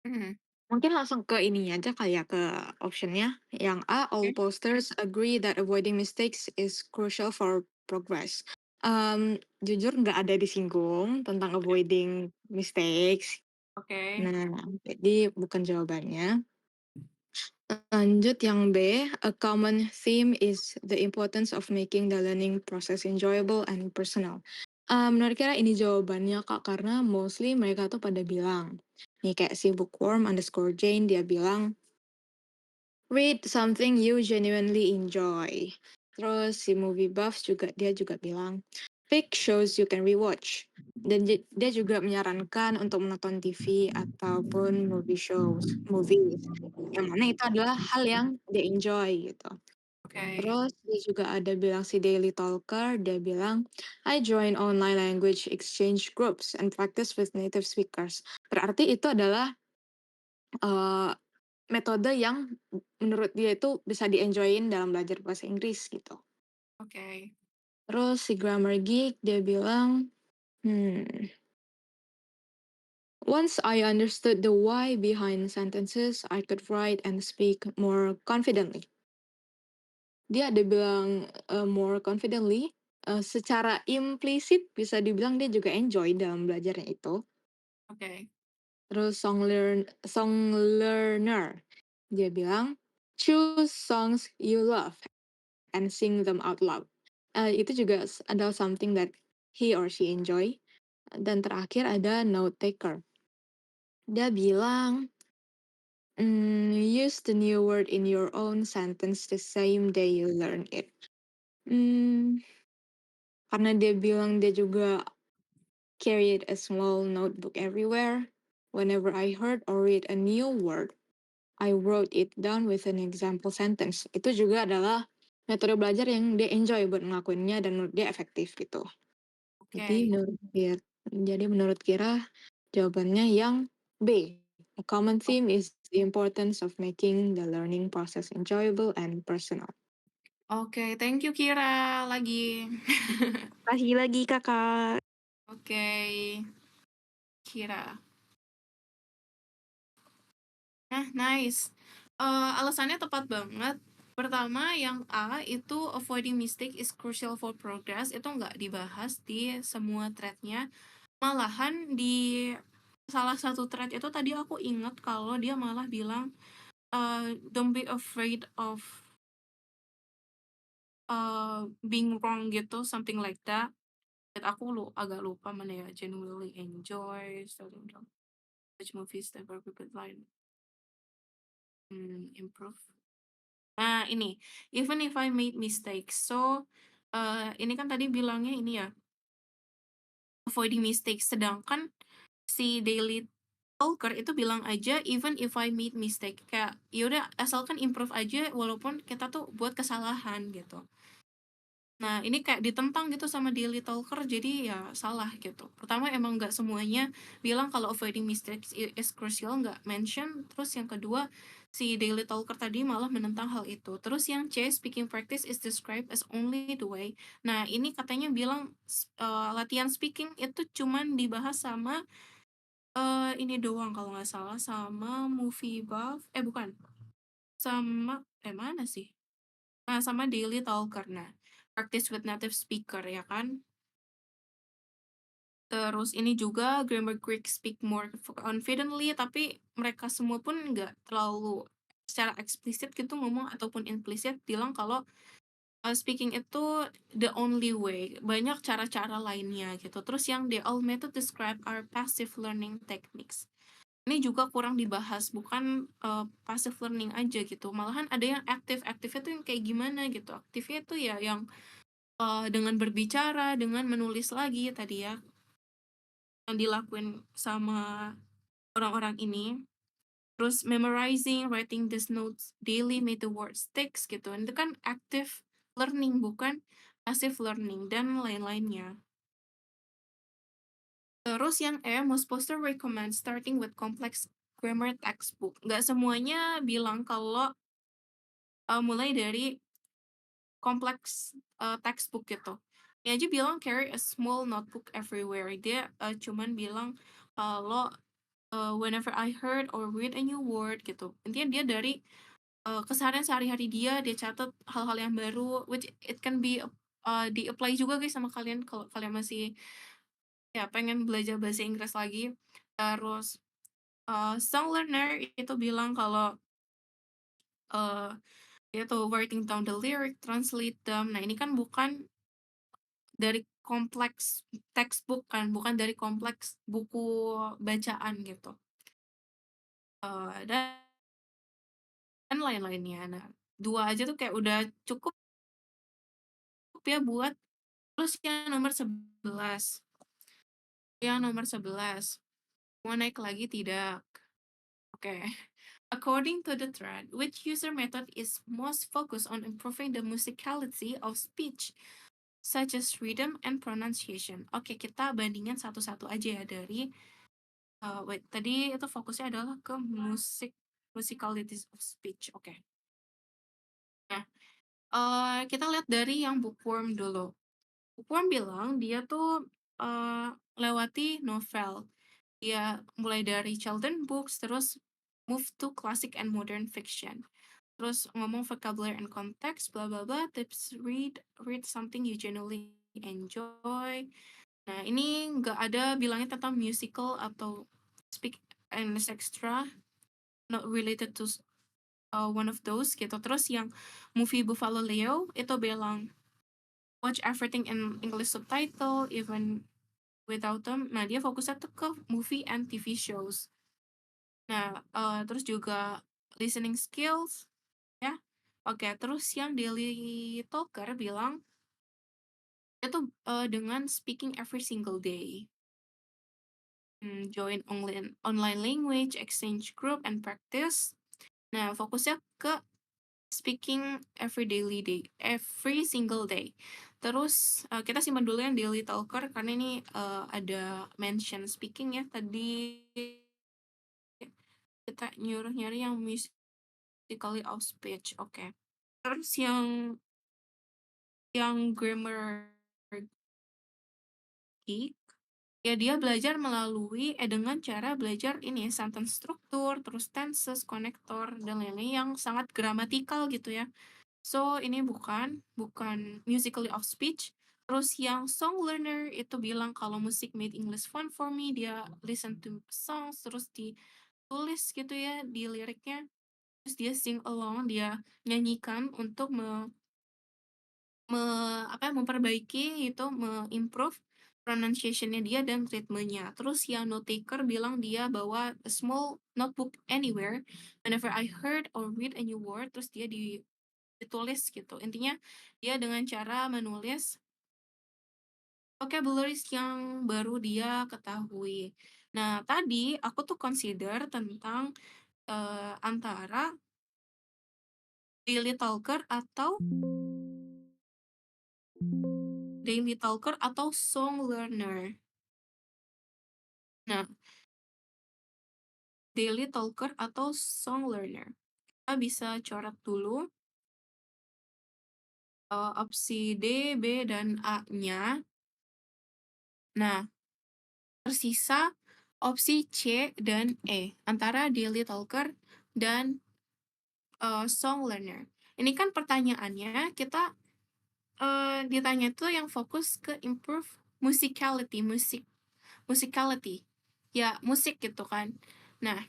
Mhm. Mungkin langsung ke ininya aja kali ya, ke optionnya. Yang A, all Oke. posters agree that avoiding mistakes is crucial for progress. Jujur nggak ada disinggung tentang avoiding mistakes. Oke. Nah, jadi bukan jawabannya. Lanjut yang B, a common theme is the importance of making the learning process enjoyable and personal. Menurut Kira ini jawabannya Kak, karena mostly mereka tuh pada bilang, nih kayak si bookworm_Jane dia bilang, Read something you genuinely enjoy. Terus si movie buff juga dia juga bilang, pick shows you can rewatch. Dan dia juga menyarankan untuk menonton TV ataupun movies. Yang mana itu adalah hal yang dia enjoy gitu. Oke. Terus dia juga ada bilang si Daily Talker, dia bilang, I join online language exchange groups and practice with native speakers. Berarti itu adalah eh, metode yang menurut dia itu bisa di-enjoy-in dalam belajar bahasa Inggris gitu. Oke. Terus si Grammar Geek dia bilang, once I understood the why behind sentences, I could write and speak more confidently. Dia ada bilang more confidently, secara implisit bisa dibilang dia juga enjoy dalam belajarnya itu. Oke. Terus song learner, dia bilang, choose songs you love and sing them out loud. Itu juga adalah something that he or she enjoy. Dan terakhir ada note taker. Dia bilang, use the new word in your own sentence the same day you learn it. Hmm, karena dia bilang dia juga carried a small notebook everywhere. Whenever I heard or read a new word, I wrote it down with an example sentence. Itu juga adalah metode belajar yang dia enjoy buat ngelakuinnya dan menurut dia efektif gitu. Jadi Oke. menurut Kira, jawabannya yang B. A common theme is the importance of making the learning process enjoyable and personal. Oke, thank you Kira lagi. Kasih lagi Kakak. Oke, Kira. Nah, nice. Alasannya tepat banget. Pertama, yang A itu avoiding mistake is crucial for progress. Itu nggak dibahas di semua thread-nya. Malahan di salah satu thread itu tadi aku ingat kalau dia malah bilang, don't be afraid of being wrong gitu, something like that. Dan aku agak lupa mana ya, genuinely enjoy, studying which movies that were good line, improve. Nah, ini, even if I made mistakes. So, ini kan tadi bilangnya ini ya, avoiding mistakes. Sedangkan si Daily Talker itu bilang aja, even if I made mistake. Kayak, yaudah asalkan improve aja walaupun kita tuh buat kesalahan gitu. Nah, ini kayak ditentang gitu sama Daily Talker, jadi ya salah gitu. Pertama emang nggak semuanya bilang kalau avoiding mistakes is crucial, nggak mention. Terus yang kedua, si Daily Talker tadi malah menentang hal itu. Terus yang C, speaking practice is described as only the way. Nah, ini katanya bilang latihan speaking itu cuman dibahas sama ini doang kalau nggak salah, sama movie buff, bukan, sama, mana sih? Nah, sama Daily Talker. Nah, practice with native speaker ya kan. Terus ini juga Grammar Greek speak more confidently, tapi mereka semua pun nggak terlalu secara eksplisit gitu ngomong ataupun implisit bilang kalau speaking itu the only way. Banyak cara-cara lainnya gitu. Terus yang the all method describe are passive learning techniques. Ini juga kurang dibahas, bukan passive learning aja gitu. Malahan ada yang aktif. Aktifnya tuh yang kayak gimana gitu. Aktifnya tuh ya yang dengan berbicara, dengan menulis lagi tadi ya, yang dilakuin sama orang-orang ini. Terus memorizing, writing these notes daily, made the word sticks gitu. Itu kan active learning, bukan passive learning, dan lain-lainnya. Terus yang E, most poster recommend starting with complex grammar textbook. Nggak semuanya bilang kalau mulai dari kompleks textbook gitu. Dia aja bilang carry a small notebook everywhere. Dia cuman bilang kalau whenever I heard or read a new word gitu. Intinya dia dari keseharian sehari-hari dia catat hal-hal yang baru, which it can be di-apply juga guys sama kalian kalau kalian masih ya pengen belajar bahasa Inggris lagi. Terus Song Learner itu bilang kalau uh, dia tuh writing down the lyric, translate them. Nah, ini kan bukan dari kompleks textbook kan, bukan dari kompleks buku bacaan gitu. Dan dan lain-lainnya. Nah, 2 aja tuh kayak udah cukup ya buat terus yang nomor 11, mau naik lagi tidak? Oke. According to the thread, which user method is most focused on improving the musicality of speech, such as rhythm and pronunciation? Oke, kita bandingin satu-satu aja ya dari wait, tadi itu fokusnya adalah ke musicalities of speech. Oke. Nah, kita lihat dari yang bookworm dulu. Bookworm bilang dia tuh lewati novel. Dia mulai dari children books, terus move to classic and modern fiction. Terus ngomong vocabulary and context, bla bla bla, tips read something you genuinely enjoy. Nah, ini nggak ada bilangnya tentang musical atau speak English extra, not related to one of those gitu. Terus yang movie Buffalo Leo itu bilang watch everything in English subtitle even without them. Nah, dia fokusnya tuh ke movie and TV shows. Nah, terus juga listening skills ya. Oke, terus yang Daily Talker bilang itu dengan speaking every single day. Join online language exchange group and practice. Nah, fokusnya ke speaking every single day. Terus kita simpan dulu yang Daily Talker karena ini ada mention speaking ya. Tadi kita nyari yang musically of speech. Oke. Terus yang grammar geek, ya dia belajar dengan cara belajar ini sentence struktur, terus tenses, konektor, dan lain-lain yang sangat gramatikal gitu ya. So, ini bukan musically of speech. Terus yang song learner itu bilang kalau musik made English fun for me, dia listen to songs, terus ditulis gitu ya di liriknya, terus dia sing along, dia nyanyikan untuk memperbaiki itu, improve pronunciation-nya dia dan ritmenya. Terus yang note taker bilang dia bawa a small notebook anywhere, whenever I heard or read a new word, terus dia ditulis gitu. Intinya dia dengan cara menulis vocabularies yang baru dia ketahui. Nah, tadi aku tuh consider tentang antara daily talker atau song learner. Nah, daily talker atau song learner. Kita bisa coret dulu opsi D, B, dan A-nya. Nah, tersisa opsi C dan E antara daily talker dan song learner. Ini kan pertanyaannya kita ditanya tuh yang fokus ke improve musicality. Ya, musik gitu kan. Nah,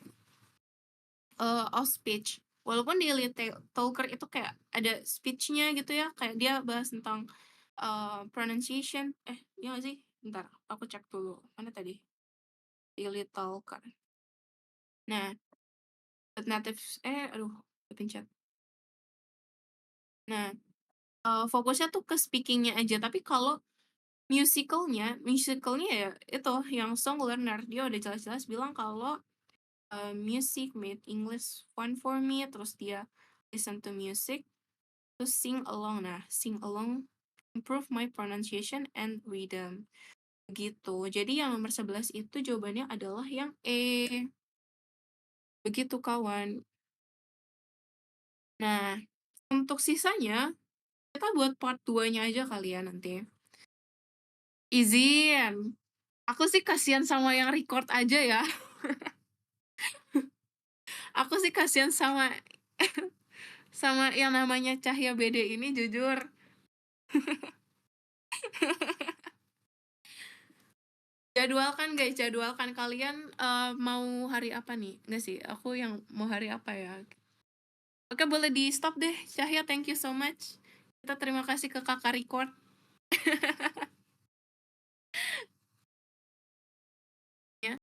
of speech. Walaupun daily talker itu kayak ada speech-nya gitu ya, kayak dia bahas tentang pronunciation. Iya nggak sih? Bentar, aku cek dulu. Mana tadi? Daily talker. Nah, natives, aduh, kepencet. Nah, fokusnya tuh ke speaking-nya aja, tapi kalau musicalnya ya itu yang song learner, dia udah jelas-jelas bilang kalau music made English fun for me, terus dia listen to music, terus sing along. Nah, sing along improve my pronunciation and rhythm. Begitu. Jadi yang nomor 11 itu jawabannya adalah yang E. Begitu kawan. Nah, untuk sisanya kita buat part 2-nya aja kali ya nanti. Izin. Aku sih kasihan sama yang record aja ya. Aku sih kasihan sama sama yang namanya Cahya BD ini jujur. Jadwalkan kalian mau hari apa nih? Enggak sih, aku yang mau hari apa ya? Oke, boleh di stop deh. Cahya, thank you so much. Kita terima kasih ke kakak record.